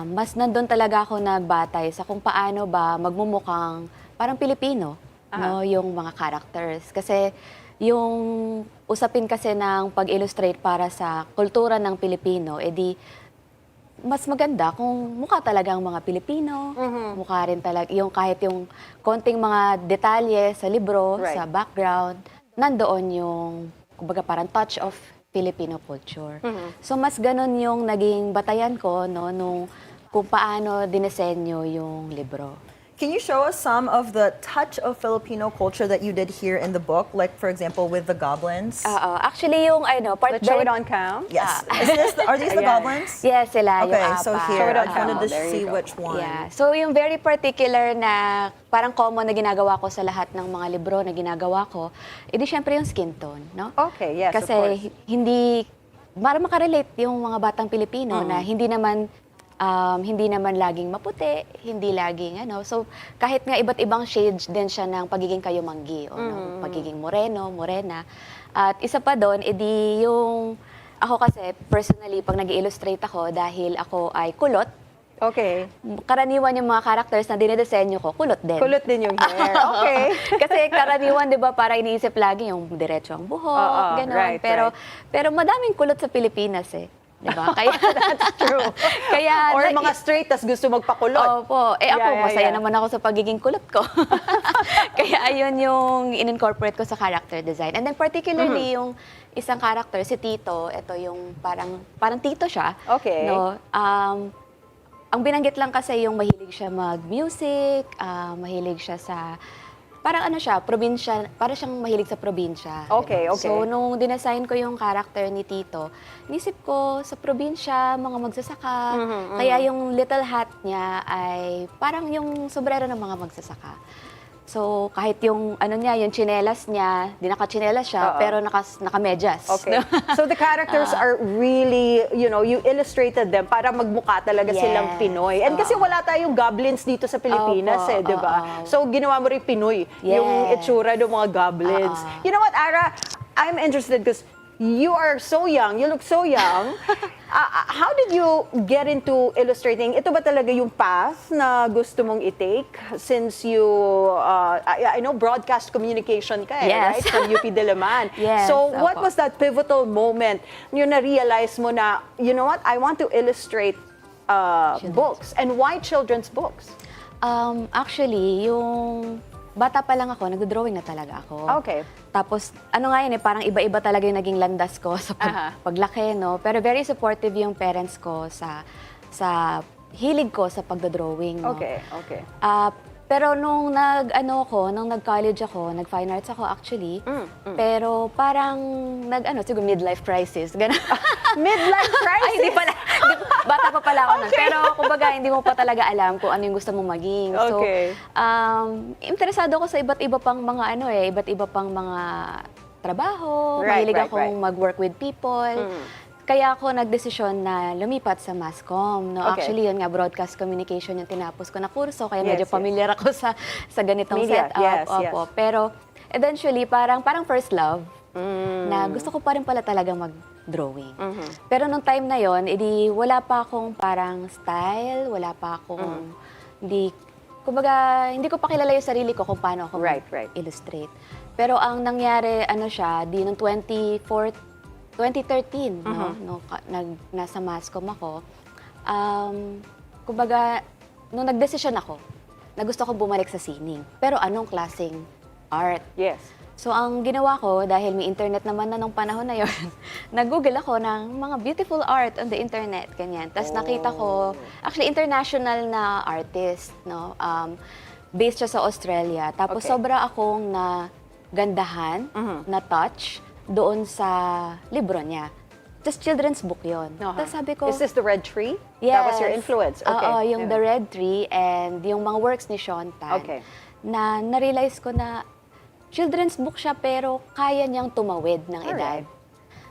mas nandun talaga ako nagbatay sa kung paano ba magmumukhang parang Pilipino, no, yung mga characters. Kasi yung usapin kasi ng pag-illustrate para sa kultura ng Pilipino, edi mas maganda kung mukha talagang mga Pilipino, mukha rin talaga, yung kahit yung konting mga detalye sa libro, sa background, nandoon yung, kumbaga parang touch of Filipino culture. So mas ganun yung naging batayan ko, no, nung kung paano dinesenyo yung libro. Can you show us some of the touch of Filipino culture that you did here in the book? Like, for example, with the goblins? Actually, yung part... Let's show it on cam. Yes. Are these the goblins? Yes, sila. Okay, yung so here, I wanted to see which one. Yeah. So, yung very particular na parang common na ginagawa ko sa lahat ng mga libro na ginagawa ko, edi syempre yung skin tone, no? Okay, yes, Kasi of course. hindi... Para makarelate yung mga batang Pilipino na hindi naman laging maputi, hindi laging So, kahit nga iba't ibang shades din siya ng pagiging kayumanggi o ng pagiging moreno, morena. At isa pa doon, edi yung... Ako kasi, personally, pag nag-illustrate ako, dahil ako ay kulot, okay, karaniwan yung mga characters na dinedesenyo ko, kulot din. Kulot din yung hair. Okay. Kasi karaniwan, di ba, para iniisip lagi yung diretso ang buhok, gano'n. Pero madaming kulot sa Pilipinas eh. Diba? Kaya, that's true. Kaya, or mga straight, tas gusto magpakulot. Opo. Ako, masaya naman ako sa pagiging kulot ko. Kaya ayun yung in-incorporate ko sa character design. And then particularly yung isang character, si Tito, ito yung parang Tito siya. Okay. No? Ang binanggit lang kasi yung mahilig siya mag-music, mahilig siya sa... Parang siya, probinsya, parang siyang mahilig sa probinsya. Okay, okay. So, nung dinesign ko yung character ni Tito, nisip ko sa probinsya, mga magsasaka. Kaya yung little hat niya ay parang yung sombrero ng mga magsasaka. So, kahit yung niya, yung tsinelas niya, di naka-tsinelas siya, pero naka-medyas. Okay. So the characters are really, you illustrated them para magmukha talaga silang Pinoy. And kasi wala tayong goblins dito sa Pilipinas di ba? So ginawa mo rin Pinoy, yung itsura ng mga goblins. You know what, Ara? I'm interested because you are so young, you look so young. How did you get into illustrating? Ito ba talaga yung path na gusto mong i-take? Since you, I know broadcast communication ka right? From UP Diliman. So what was that pivotal moment yung na-realize mo na, you know what, I want to illustrate books. And why children's books? Actually, yung... Bata pa lang ako, nagdo-drawing na talaga ako. Okay. Tapos, nga yun parang iba-iba talaga yung naging landas ko sa paglaki, no? Pero very supportive yung parents ko sa hilig ko sa pagdo-drawing, no? Okay, okay. Pero nung nag-college ako, nag-fine arts ako actually, pero parang siguro midlife crisis, gano'n. Midlife crisis? Ay, hindi pala. Bata pa pala ako nun. Pero kumbaga, hindi mo pa talaga alam kung ano yung gusto mong maging. So, interesado ako sa iba't iba pang mga iba't iba pang mga trabaho. Mahilig akong mag-work with people. Kaya ako nagdesisyon na lumipat sa mass comm. No? Actually, yun nga, broadcast communication yung tinapos ko na kurso. Kaya medyo familiar ako sa ganitong setup. Pero eventually, parang first love, na gusto ko pa rin pala talaga mag-drawing. Pero nung time na yon, edi wala pa akong parang style, wala pa akong, hindi ko pa kilala yung sarili ko kung paano ako illustrate. Pero ang nangyari, noong 2013, nasa mass-comm ako, kumbaga, nung nagdesisyon ako, na gusto ko bumalik sa sining. Pero anong klaseng art? Yes. So, ang ginawa ko, dahil may internet naman na nung panahon na yon, nag-google ako ng mga beautiful art on the internet, ganyan. Tapos nakita ko, actually, international na artist, no? Based siya sa Australia. Tapos sobra akong nagandahan, na-touch, doon sa libro niya. Just children's book yon. Tapos sabi ko... Is this The Red Tree? Yes. That was your influence? Okay. Yung The Red Tree and yung mga works ni Sean Tan. Okay. Na na-realize ko na children's book siya pero kaya niyang tumawid ng edad.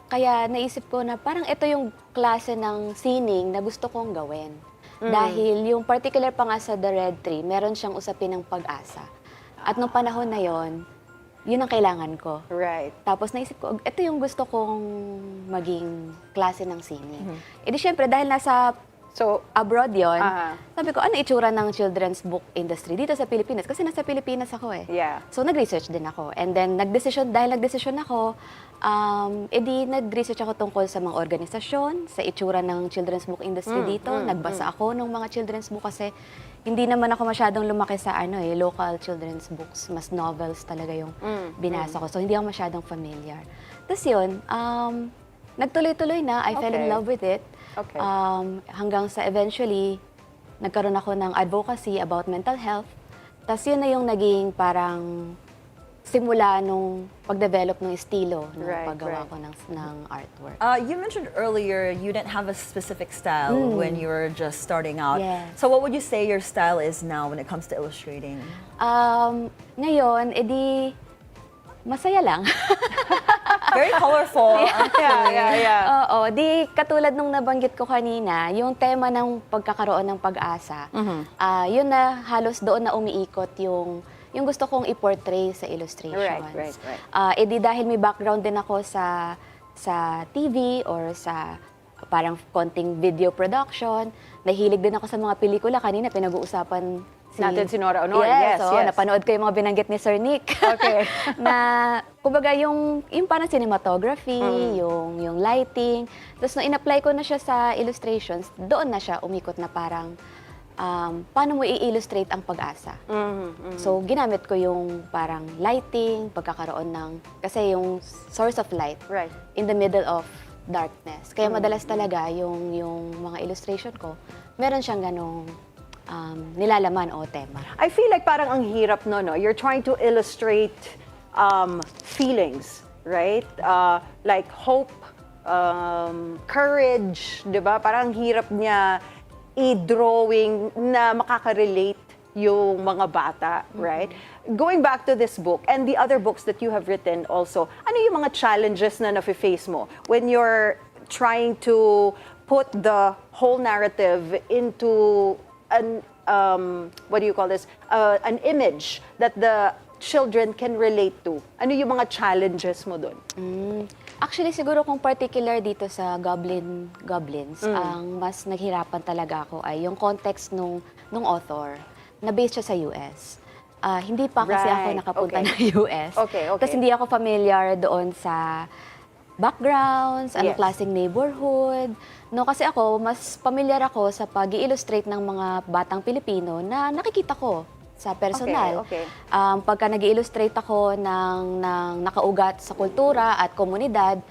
Kaya naisip ko na parang ito yung klase ng sining na gusto kong gawin. Dahil yung particular pa nga sa The Red Tree, meron siyang usapin ng pag-asa. At nung panahon na yon, yun ang kailangan ko. Right. Tapos naisip ko, ito yung gusto kong maging klase ng sine. E di syempre, dahil nasa abroad yon, sabi ko, ano itsura ng children's book industry dito sa Pilipinas? Kasi nasa Pilipinas ako eh. Yeah. So nag-research din ako. And then dahil nagdesisyon ako, edi nag-research ako tungkol sa mga organisasyon, sa itsura ng children's book industry dito. Nagbasa ako ng mga children's book kasi hindi naman ako masyadong lumaki sa local children's books. Mas novels talaga yung binasa ko. So hindi ako masyadong familiar. Tapos yun, nagtuloy-tuloy na. I fell in love with it. Okay. Hanggang sa eventually, nagkaroon ako ng advocacy about mental health. Tapos yun na yung naging parang simula nung pag-develop ng estilo ng paggawa ko ng artwork. You mentioned earlier you didn't have a specific style when you were just starting out. Yes. So what would you say your style is now when it comes to illustrating? Ngayon, edi masaya lang. Very colorful. Oo, di katulad nung nabanggit ko kanina, yung tema ng pagkakaroon ng pag-asa, yun na halos doon na umiikot yung gusto kong i-portray sa illustrations. Right. Edi dahil may background din ako sa TV or sa parang konting video production, nahilig din ako sa mga pelikula. Kanina pinag-uusapan natin si Nora Aunor. Yes, Yes. napanood ko yung mga binanggit ni Sir Nick. Okay. Na, kumbaga, yung parang cinematography, yung lighting. Tapos nung in-apply ko na siya sa illustrations, doon na siya umikot na parang paano mo i-illustrate ang pag-asa. So, ginamit ko yung parang lighting, pagkakaroon ng, kasi yung source of light in the middle of darkness. Kaya madalas talaga yung mga illustration ko, meron siyang ganong nilalaman o tema. I feel like parang ang hirap no? You're trying to illustrate feelings, right? Like hope, courage, di ba? Parang hirap niya i-drawing na makaka-relate yung mga bata, right? Going back to this book and the other books that you have written also, ano yung mga challenges na nafe-face mo when you're trying to put the whole narrative into an what do you call this? An image that the children can relate to. Ano yung mga challenges mo doon? Actually, siguro kung particular dito sa Gobbling Goblins, ang mas naghirapan talaga ako ay yung context nung author na based siya sa US. Hindi pa kasi ako nakapunta ng US. Kasi hindi ako familiar doon sa backgrounds, anong klaseng neighborhood. No, kasi ako, mas familiar ako sa pag-i-illustrate ng mga batang Pilipino na nakikita ko sa personal. Pagka nag-i-illustrate ako ng nakaugat sa kultura at komunidad,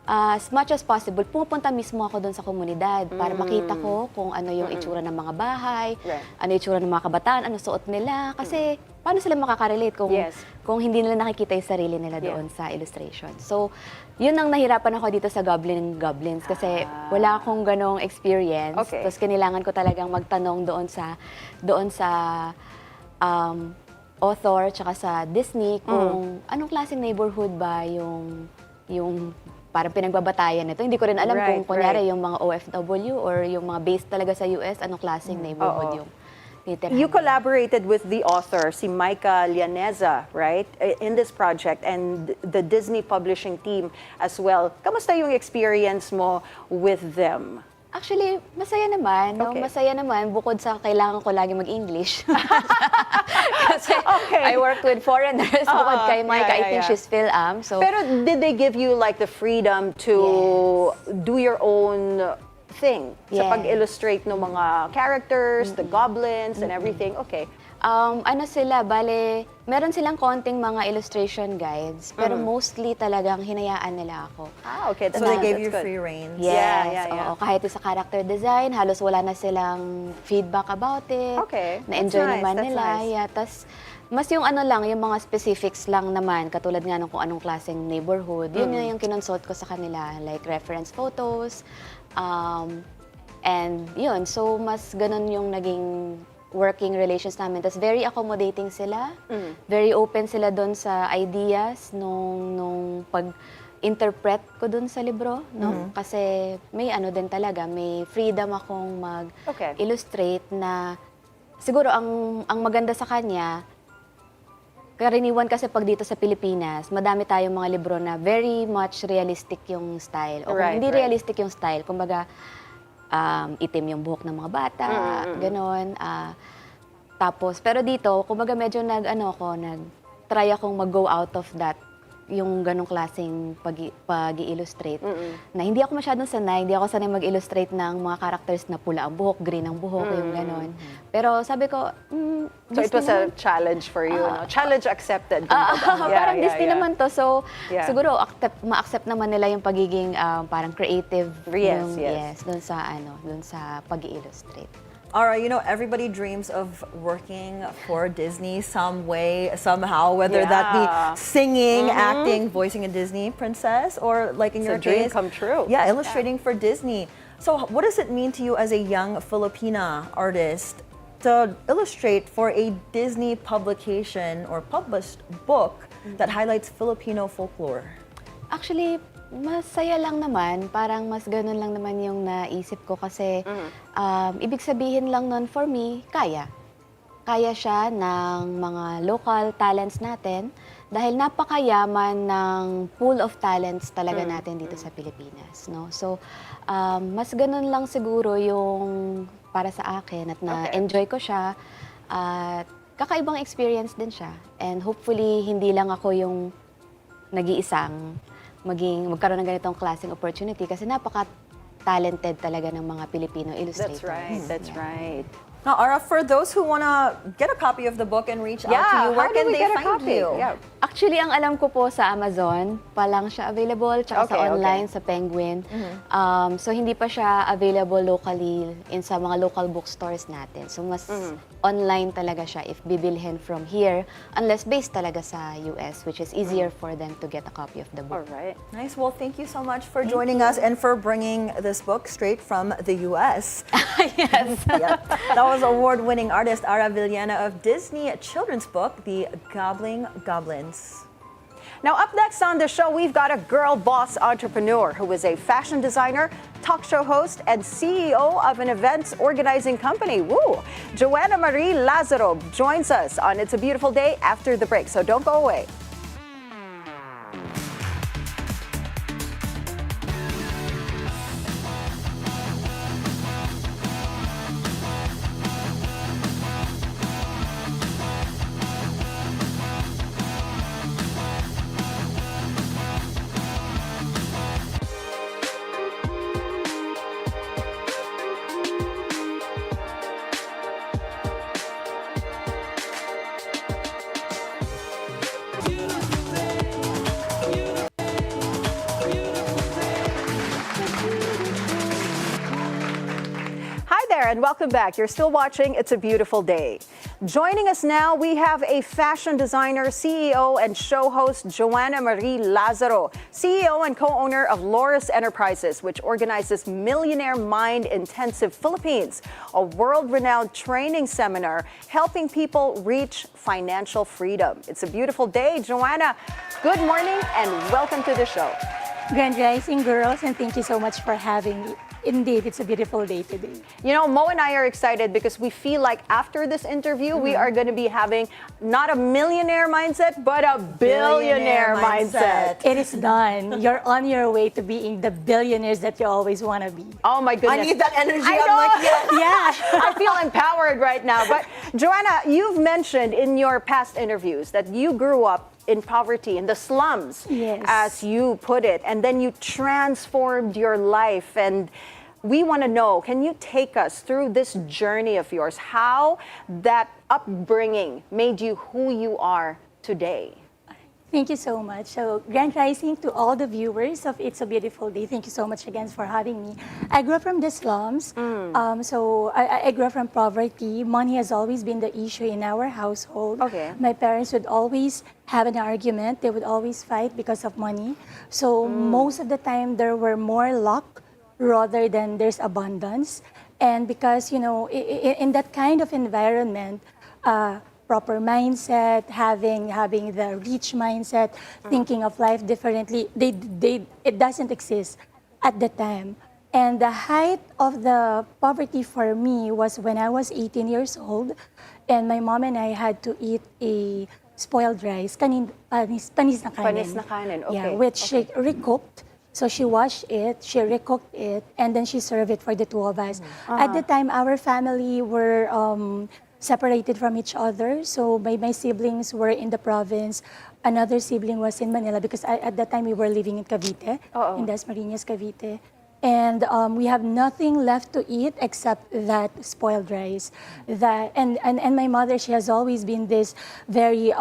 as much as possible, pumupunta mismo ako doon sa komunidad para makita ko kung ano yung itsura ng mga bahay, ano yung itsura ng mga kabataan, ano suot nila. Kasi paano sila makaka-relate kung hindi nila nakikita yung sarili nila doon sa illustration. So, yun ang nahirapan ako dito sa Gobbling Goblins kasi wala akong ganong experience. Tapos kailangan ko talagang magtanong doon sa author tsaka sa Disney kung anong klaseng neighborhood ba yung parang pinagbabatayan nito. Hindi ko rin alam kung kunyari yung mga OFW or yung mga based talaga sa US, anong klaseng neighborhood yung titirahan. You collaborated with the author, si Micah Lianeza, right? In this project and the Disney publishing team as well. Kamusta yung experience mo with them? Actually, masaya naman. No? Masaya naman bukod sa kailangan ko lagi mag-English. Kasi I worked with foreigners bukod kay Micah. I think she's Phil-am. So. Pero did they give you like the freedom to do your own thing sa pag-illustrate ng mga characters, the goblins and everything? Okay. Ano sila, bale, meron silang konting mga illustration guides, pero mostly talagang hinayaan nila ako. Okay. So they gave you free rein. Yes. Oo, kahit sa character design, halos wala na silang feedback about it. Okay. Na-enjoy naman nila. Yeah, tas, mas yung ano lang, yung mga specifics lang naman, katulad nga ng kung anong klaseng neighborhood, yun yung kinonsult ko sa kanila, like reference photos, and yun, so mas ganun yung naging working relations namin. Tapos very accommodating sila, very open sila doon sa ideas nung pag-interpret ko doon sa libro. No? Kasi may ano din talaga, may freedom akong mag-illustrate na siguro ang maganda sa kanya, karaniwan kasi pag dito sa Pilipinas, madami tayong mga libro na very much realistic yung style. O kung Right, hindi right. realistic yung style, kumbaga itim yung buhok ng mga bata, ganon. Tapos, pero dito, kumbaga medyo nag-try akong mag-go out of that, yung ganong klaseng pag-i-illustrate. Na hindi ako masyadong sanay, hindi ako sanay mag-illustrate ng mga characters na pula ang buhok, green ang buhok, yung ganon. Pero sabi ko, So it was a challenge for you, no? Challenge accepted. kumbaga. Parang Disney yeah. naman to. So, Yeah. siguro ma-accept naman nila yung pagiging parang creative. Yes, yung, yes. dun sa pag-i-illustrate. Ara, you know, everybody dreams of working for Disney some way, somehow, whether that be singing, acting, voicing a Disney princess, or like in It's your a dream case, come true. Yeah, illustrating for Disney. So what does it mean to you as a young Filipina artist to illustrate for a Disney publication or published book that highlights Filipino folklore? Actually, masaya lang naman. Parang mas ganun lang naman yung naisip ko kasi ibig sabihin lang nun for me, kaya. Kaya siya ng mga local talents natin dahil napakayaman ng pool of talents talaga natin dito sa Pilipinas. No? So, mas ganun lang siguro yung para sa akin at na-enjoy ko siya at kakaibang experience din siya. And hopefully, hindi lang ako yung nag-iisang magkaroon ng ganitong klaseng opportunity kasi napaka-talented talaga ng mga Filipino illustrators. That's right, that's right. Now, Ara, for those who want to get a copy of the book and reach out to you, where how do can we they get a find copy? you? Yeah. Actually, ang alam ko po sa Amazon, pa lang siya available, tsaka sa online, sa Penguin. So, hindi pa siya available locally sa mga local bookstores natin. So, mas online talaga siya if bibilhin from here, unless based talaga sa US, which is easier for them to get a copy of the book. All right. Nice. Well, thank you so much for joining us and for bringing this book straight from the US. Yes. Yep. That was award-winning artist Ara Villena of Disney children's book, The Gobbling Goblins. Now, up next on the show, we've got a girl boss entrepreneur who is a fashion designer, talk show host, and CEO of an events organizing company. Woo! Joanna Marie Lazaro joins us on It's a Beautiful Day after the break, so don't go away. And welcome back. You're still watching It's a Beautiful Day. Joining us now, we have a fashion designer, CEO, and show host, Joanna Marie Lazaro, CEO and co-owner of Loris Enterprises, which organizes Millionaire Mind Intensive Philippines, a world-renowned training seminar helping people reach financial freedom. It's a beautiful day. Joanna, good morning and welcome to the show. Grand Rising, girls, and thank you so much for having me. Indeed, it's a beautiful day today. You know, Mo and I are excited because we feel like after this interview, we are going to be having not a millionaire mindset, but a billionaire mindset. It is done. You're on your way to being the billionaires that you always want to be. Oh my goodness. I need that energy. I I'm know. like, yes. Yeah. I feel empowered right now. But Joanna, you've mentioned in your past interviews that you grew up in poverty, in the slums, yes, as you put it, and then you transformed your life. And we want to know, can you take us through this journey of yours, how that upbringing made you who you are today? Thank you so much. So, Grand Rising to all the viewers of It's a Beautiful Day. Thank you so much again for having me. I grew up from the slums. So I grew up from poverty. Money has always been the issue in our household. Okay. My parents would always have an argument. They would always fight because of money. So most of the time, there were more luck rather than there's abundance. And because, you know, in that kind of environment, proper mindset, having the rich mindset, thinking of life differently, it doesn't exist at the time. And the height of the poverty for me was when I was 18 years old, and my mom and I had to eat a spoiled rice, panis na kanin. Panis na kanin, okay. Yeah, which she recooked. So she washed it, she recooked it, and then she served it for the two of us. At the time, our family were separated from each other. So my siblings were in the province. Another sibling was in Manila because at that time we were living in Cavite, in Dasmariñas, Cavite. And we have nothing left to eat except that spoiled rice. And my mother, she has always been this very,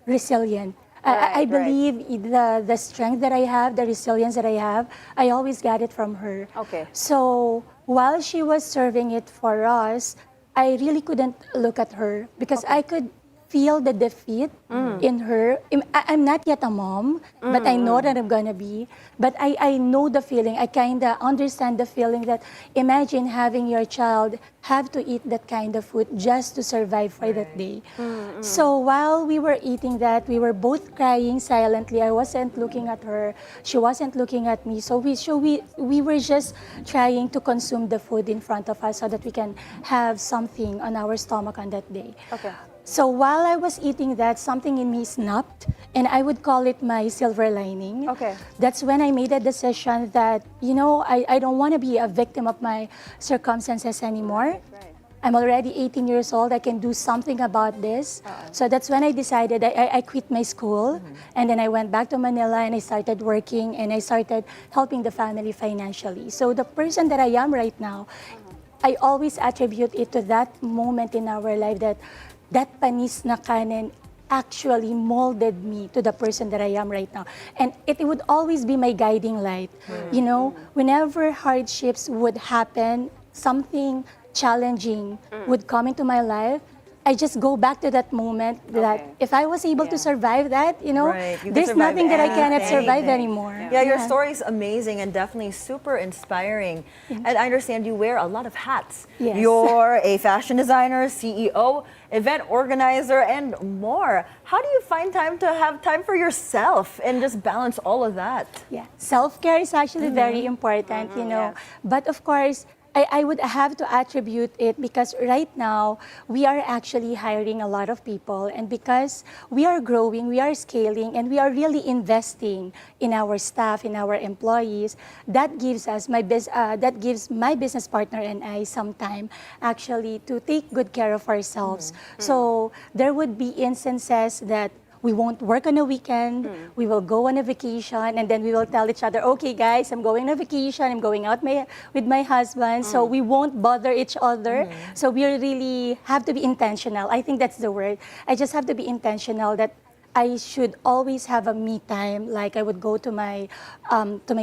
resilient. I believe the strength that I have, the resilience that I have, I always got it from her. Okay. So while she was serving it for us, I really couldn't look at her because I could feel the defeat in her. I'm not yet a mom, but I know that I'm gonna be. But I know the feeling. I kind of understand the feeling that imagine having your child have to eat that kind of food just to survive for that day. So while we were eating that, we were both crying silently. I wasn't looking at her. She wasn't looking at me. So we were just trying to consume the food in front of us so that we can have something on our stomach on that day. Okay. So while I was eating that, something in me snapped, and I would call it my silver lining. Okay. That's when I made a decision that, I don't want to be a victim of my circumstances anymore. Right. I'm already 18 years old. I can do something about this. So that's when I decided I quit my school, and then I went back to Manila and I started working and I started helping the family financially. So the person that I am right now, I always attribute it to that moment in our life that panis na kanin actually molded me to the person that I am right now. And it would always be my guiding light. Whenever hardships would happen, something challenging would come into my life, I just go back to that moment that if I was able to survive that, there's nothing that I cannot survive anymore. Yeah, your story is amazing and definitely super inspiring. And I understand you wear a lot of hats. Yes. You're a fashion designer, CEO, event organizer, and more. How do you find time to have time for yourself and just balance all of that? Yeah, self-care is actually very important, But of course, I would have to attribute it because right now we are actually hiring a lot of people, and because we are growing, we are scaling, and we are really investing in our staff, in our employees. That gives us that gives my business partner and I some time actually to take good care of ourselves. So there would be instances that we won't work on a weekend, we will go on a vacation, and then we will tell each other, okay guys, I'm going on a vacation, I'm going out with my husband, so we won't bother each other. So we really have to be intentional. I think that's the word. I just have to be intentional that I should always have a me time. Like I would go to my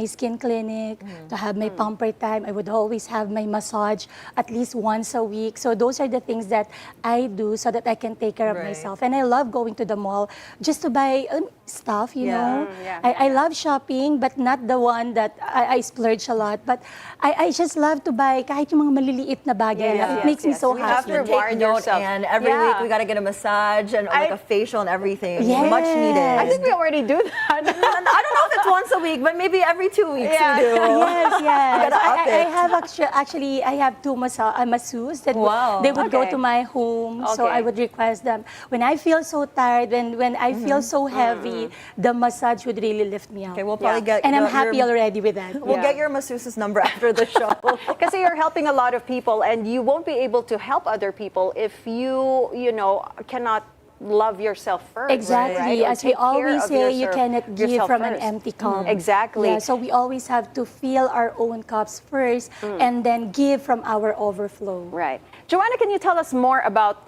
skin clinic to have my pamper time. I would always have my massage at least once a week. So those are the things that I do so that I can take care of myself. And I love going to the mall just to buy stuff, you know. I love shopping, but not the one that I splurge a lot. But I just love to buy kahit yung mga maliliit na bagay. It makes me so happy. You have to take note, and every week we got to get a massage and like a facial and everything. Much needed. I think we already do that. I don't know if it's once a week, but maybe every 2 weeks we do. Yes. I have actually I have two masseuses that they would go to my home. So I would request them. When I feel so tired, when I feel so heavy, the massage would really lift me up. Okay, we'll probably get and I'm happy already with that. We'll get your masseuse's number after the show. Because you're helping a lot of people, and you won't be able to help other people if you cannot love yourself first. Exactly. Right? As we always say, you cannot give from an empty cup. Exactly. Yeah, so we always have to fill our own cups first and then give from our overflow. Right. Joanna, can you tell us more about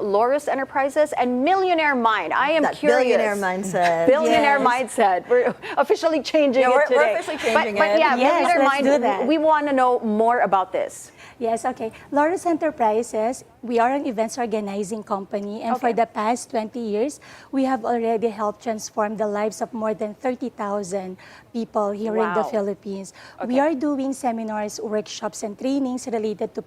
Loris Enterprises and Millionaire Mind? I am curious. Billionaire mindset. Billionaire mindset. We're officially changing it today. We're officially changing it. But yeah, Millionaire let's do that. Mind, we want to know more about this. Yes, okay. Loris Enterprises, we are an events organizing company, and for the past 20 years, we have already helped transform the lives of more than 30,000 people here in the Philippines. We are doing seminars, workshops, and trainings related to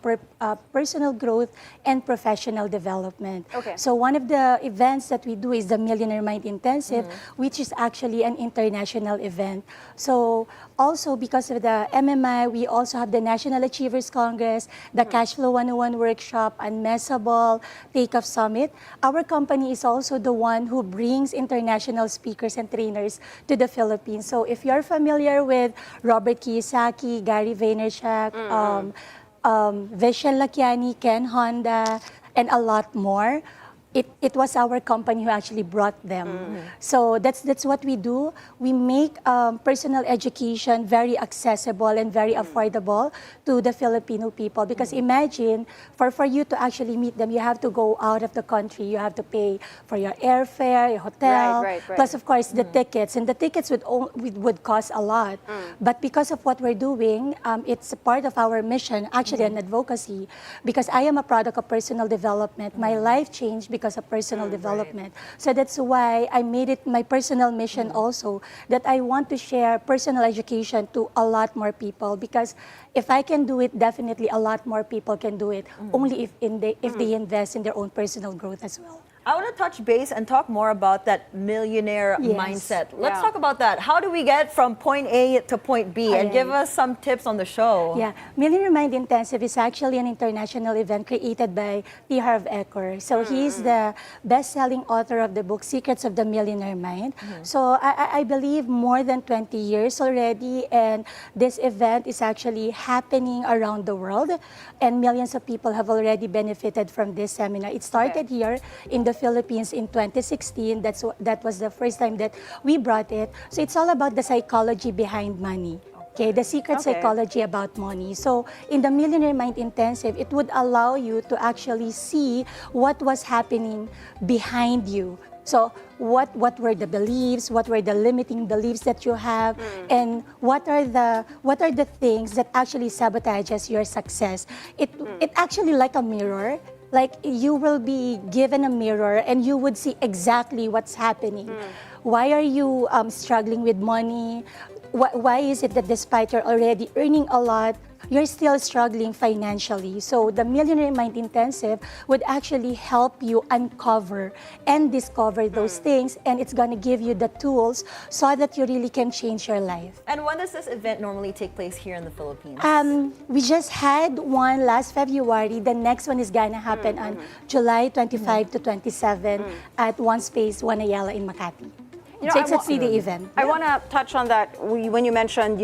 personal growth and professional development. So one of the events that we do is the Millionaire Mind Intensive, which is actually an international event. So also because of the MMI, we also have the National Achievers Congress, the Cash Flow 101 workshop, and Unmessable Takeoff Summit, our company is also the one who brings international speakers and trainers to the Philippines. So if you're familiar with Robert Kiyosaki, Gary Vaynerchuk, Vishen Lakiani, Ken Honda, and a lot more, it was our company who actually brought them. So that's what we do. We make personal education very accessible and very affordable to the Filipino people. Because imagine, for you to actually meet them, you have to go out of the country. You have to pay for your airfare, your hotel, plus of course the tickets. And the tickets would cost a lot. But because of what we're doing, it's a part of our mission, actually an advocacy. Because I am a product of personal development. My life changed because of personal development. So that's why I made it my personal mission also, that I want to share personal education to a lot more people, because if I can do it, definitely a lot more people can do it, only if they invest in their own personal growth as well. I want to touch base and talk more about that millionaire mindset. Let's talk about that. How do we get from point A to point B? And give us some tips on the show. Yeah, Millionaire Mind Intensive is actually an international event created by T. Harv Eker. So he's the best-selling author of the book Secrets of the Millionaire Mind. So I believe more than 20 years already, and this event is actually happening around the world, and millions of people have already benefited from this seminar. It started here in the Philippines in 2016. That was the first time that we brought it. So it's all about the psychology behind money. Okay, the secret psychology about money. So in the Millionaire Mind Intensive, it would allow you to actually see what was happening behind you. So what were the beliefs, what were the limiting beliefs that you have, and what are the things that actually sabotages your success. It actually like a mirror. Like you will be given a mirror and you would see exactly what's happening. Why are you struggling with money? Why is it that despite you're already earning a lot, you're still struggling financially? So the Millionaire Mind Intensive would actually help you uncover and discover those things, and it's going to give you the tools so that you really can change your life. And when does this event normally take place here in the Philippines? We just had one last February. The next one is going to happen on July 25 to 27 at One Space, One Ayala in Makati. So it's a 3-day event. I want to touch on that when you mentioned,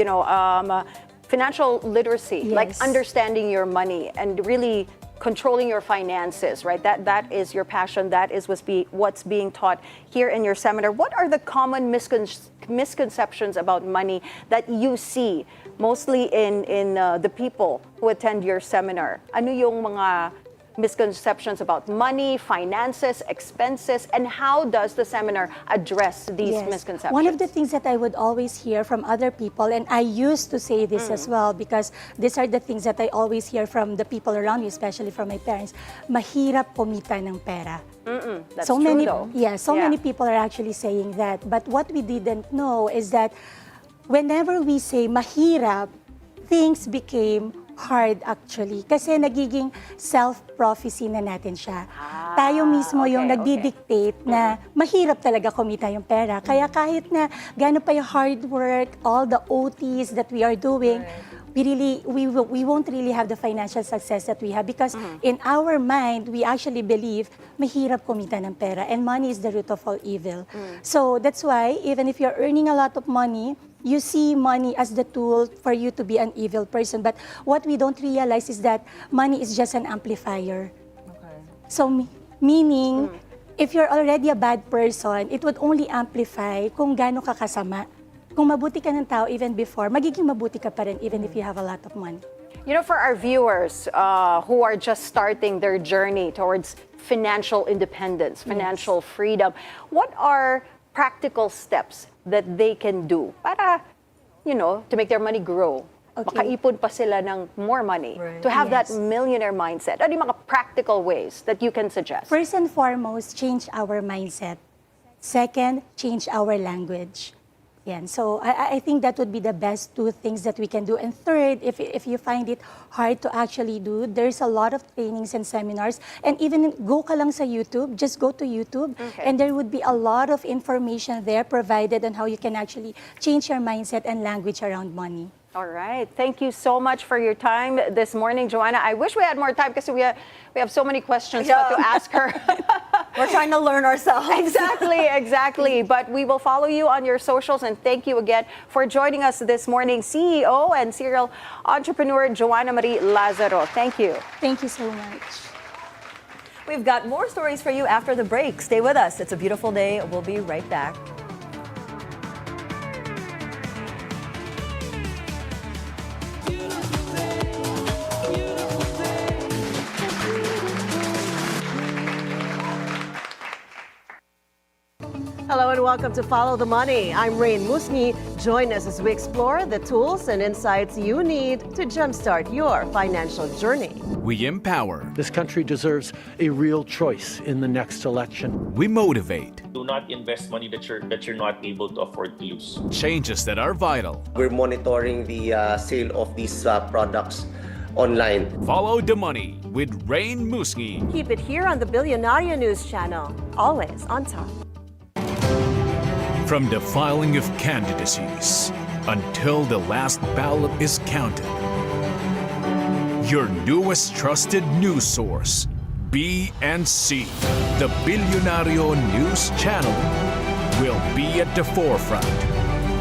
financial literacy, like understanding your money and really controlling your finances, right? That is your passion. That is what's being taught here in your seminar. What are the common misconceptions about money that you see mostly in the people who attend your seminar? Ano yung mga misconceptions about money, finances, expenses, and how does the seminar address these misconceptions? One of the things that I would always hear from other people, and I used to say this as well, because these are the things that I always hear from the people around me, especially from my parents, mahirap kumita ng pera. That's so true, many, though. Many people are actually saying that. But what we didn't know is that whenever we say mahirap, things became hard actually. Kasi nagiging self-prophecy na natin siya. Tayo mismo yung nagdi-dictate na mahirap talaga kumita yung pera. Kaya kahit na gano'n pa yung hard work, all the OTs that we are doing, we won't really have the financial success that we have, because in our mind, we actually believe mahirap kumita ng pera, and money is the root of all evil. So that's why even if you're earning a lot of money, you see money as the tool for you to be an evil person. But what we don't realize is that money is just an amplifier. So meaning, if you're already a bad person, it would only amplify kung gaano ka kasama. Kung mabuti ka ng tao even before, magiging mabuti ka pa rin even if you have a lot of money. You know, for our viewers who are just starting their journey towards financial independence, financial freedom, what are practical steps that they can do para, to make their money grow? Makaipon pa sila ng more money to have that millionaire mindset. Ano yung mga practical ways that you can suggest? First and foremost, change our mindset. Second, change our language. So I think that would be the best 2 things that we can do. And third, if you find it hard to actually do, there's a lot of trainings and seminars. And even go ka lang sa YouTube, just go to YouTube, and there would be a lot of information there provided on how you can actually change your mindset and language around money. All right. Thank you so much for your time this morning, Joanna. I wish we had more time because we have so many questions to ask her. We're trying to learn ourselves. Exactly. But we will follow you on your socials, and thank you again for joining us this morning, CEO and serial entrepreneur Joanna Marie Lazaro. Thank you. Thank you so much. We've got more stories for you after the break. Stay with us. It's a beautiful day. We'll be right back. Hello and welcome to Follow the Money. I'm Rain Musni. Join us as we explore the tools and insights you need to jumpstart your financial journey. We empower. This country deserves a real choice in the next election. We motivate. Do not invest money that you're not able to afford to lose. Changes that are vital. We're monitoring the sale of these products online. Follow the Money with Rain Musni. Keep it here on the Billionaire News Channel. Always on top. From the filing of candidacies until the last ballot is counted, your newest trusted news source, BNC, the Billionario News Channel, will be at the forefront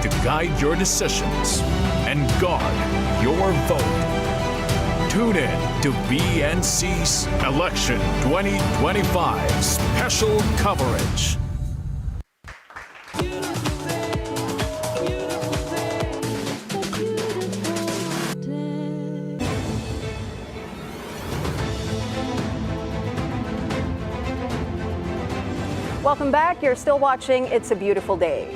to guide your decisions and guard your vote. Tune in to BNC's Election 2025 special coverage. Welcome back. You're still watching It's a Beautiful Day.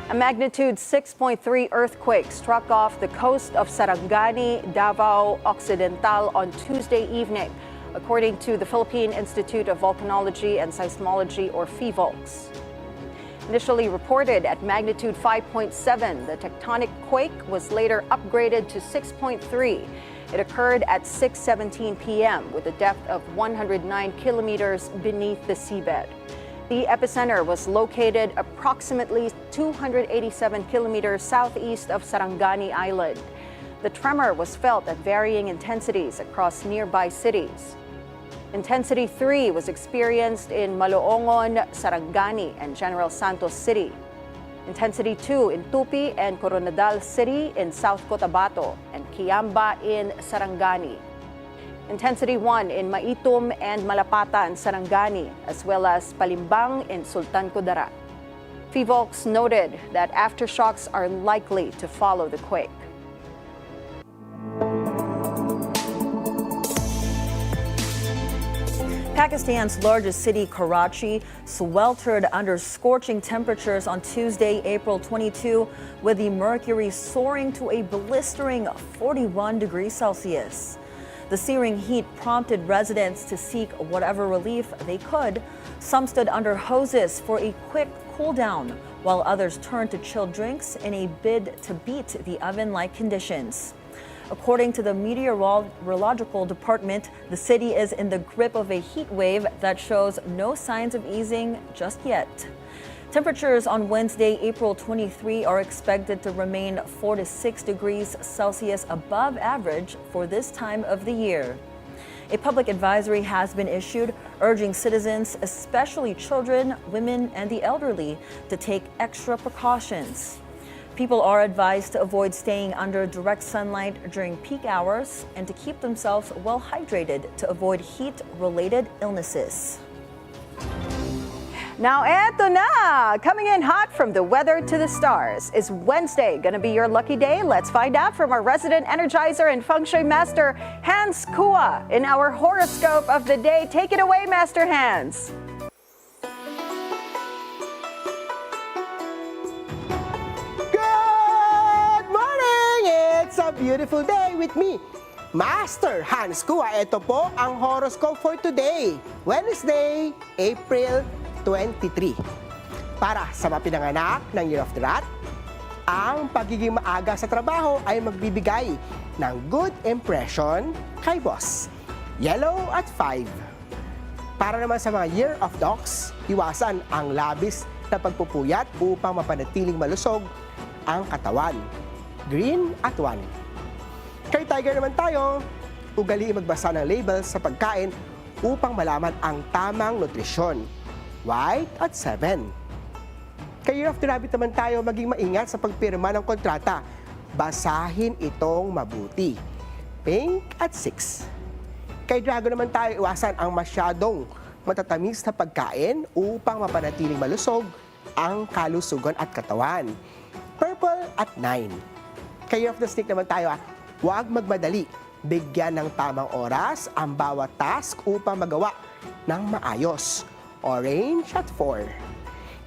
A magnitude 6.3 earthquake struck off the coast of Sarangani, Davao Occidental on Tuesday evening, according to the Philippine Institute of Volcanology and Seismology, or PHIVOLCS. Initially reported at magnitude 5.7, the tectonic quake was later upgraded to 6.3. It occurred at 6:17 p.m. with a depth of 109 kilometers beneath the seabed. The epicenter was located approximately 287 kilometers southeast of Sarangani Island. The tremor was felt at varying intensities across nearby cities. Intensity 3 was experienced in Maloongon, Sarangani, and General Santos City. Intensity 2 in Tupi and Coronadal City in South Cotabato, and Kiamba in Sarangani. Intensity 1 in Maitum and Malapata and Sarangani, as well as Palimbang in Sultan Kudarat. PHIVOLCS noted that aftershocks are likely to follow the quake. Pakistan's largest city, Karachi, sweltered under scorching temperatures on Tuesday, April 22, with the mercury soaring to a blistering 41 degrees Celsius. The searing heat prompted residents to seek whatever relief they could. Some stood under hoses for a quick cool down, while others turned to chilled drinks in a bid to beat the oven-like conditions. According to the meteorological department, the city is in the grip of a heat wave that shows no signs of easing just yet. Temperatures on Wednesday, April 23, are expected to remain 4 to 6 degrees Celsius above average for this time of the year. A public advisory has been issued urging citizens, especially children, women, and the elderly, to take extra precautions. People are advised to avoid staying under direct sunlight during peak hours and to keep themselves well hydrated to avoid heat-related illnesses. Now, eto na! Coming in hot from the weather to the stars. Is Wednesday going to be your lucky day? Let's find out from our resident energizer and feng shui master, Hans Kua, in our horoscope of the day. Take it away, Master Hans. Good morning! It's a beautiful day with me, Master Hans Kua. Ito po ang horoscope for today, Wednesday, April 23. Para sa mga pinanganak ng Year of the Rat, ang pagiging maaga sa trabaho ay magbibigay ng good impression kay boss. Yellow at 5. Para naman sa mga Year of Dogs, iwasan ang labis na pagpupuyat upang mapanatiling malusog ang katawan. green at 1. Kay Tiger naman tayo, ugaliin magbasa ng label sa pagkain upang malaman ang tamang nutrisyon. White at 7. Kay Year of the Rabbit naman tayo, maging maingat sa pagpirma ng kontrata. Basahin itong mabuti. Pink at 6. Kay Dragon naman tayo, iwasan ang masyadong matatamis na pagkain upang mapanatiling malusog ang kalusugan at katawan. Purple at 9. Kay Year of the Snake naman tayo, huwag magmadali. Bigyan ng tamang oras ang bawat task upang magawa ng maayos. Orange at 4.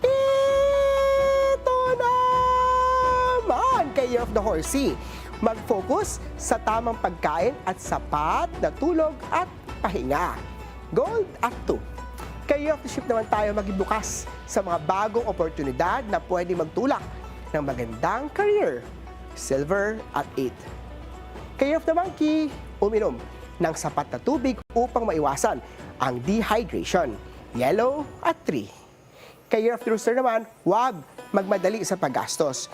Ito naman kay Year of the Horsey. Mag-focus sa tamang pagkain at sapat na tulog at pahinga. Gold at 2. Kay Year of the Ship naman tayo, maging bukas sa mga bagong oportunidad na pwede magtulak ng magandang career. Silver at 8. Kay Year of the Monkey, uminom ng sapat na tubig upang maiwasan ang dehydration. Yellow at 3. Kay Year of the Rooster naman, huwag magmadali sa paggastos.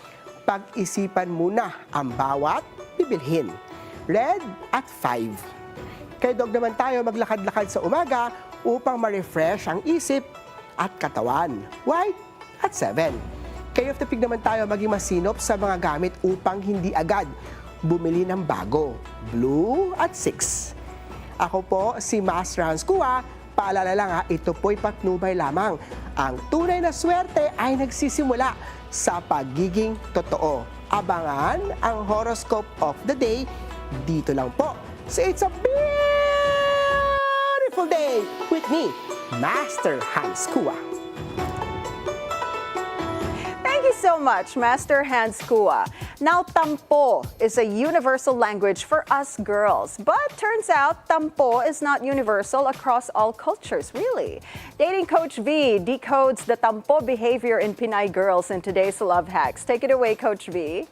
Pag-isipan muna ang bawat bibilhin. Red at 5. Kay Dog naman tayo, maglakad-lakad sa umaga upang ma-refresh ang isip at katawan. White at 7. Kay Of the Pig naman tayo, maging masinop sa mga gamit upang hindi agad bumili ng bago. Blue at 6. Ako po si Master Hans Kua. Paalala lang ito po'y patnubay lamang. Ang tunay na swerte ay nagsisimula sa pagiging totoo. Abangan ang horoscope of the day dito lang po sa It's a Beautiful Day with me, Master Hans Kua. Thank you so much, Master Hans Kua. Now, tampo is a universal language for us girls. But turns out, tampo is not universal across all cultures, really. Dating Coach V decodes the tampo behavior in Pinay girls in today's Love Hacks. Take it away, Coach V.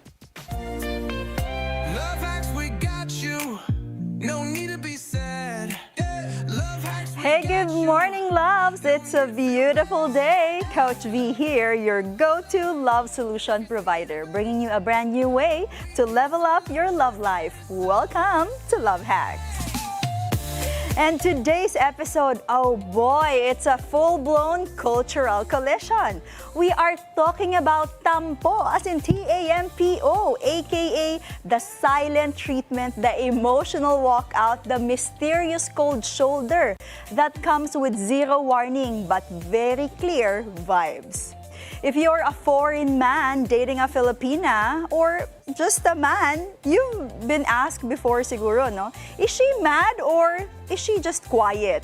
Love hacks, we got you. No need to be sad. Hey, good morning, loves! It's a beautiful day. Coach V here, your go-to love solution provider, bringing you a brand new way to level up your love life. Welcome to Love Hacks. And today's episode, oh boy, it's a full-blown cultural collision. We are talking about tampo, as in T-A-M-P-O, aka the silent treatment, the emotional walkout, the mysterious cold shoulder that comes with zero warning but very clear vibes. If you're a foreign man dating a Filipina or just a man, you've been asked before siguro, no? Is she mad or is she just quiet?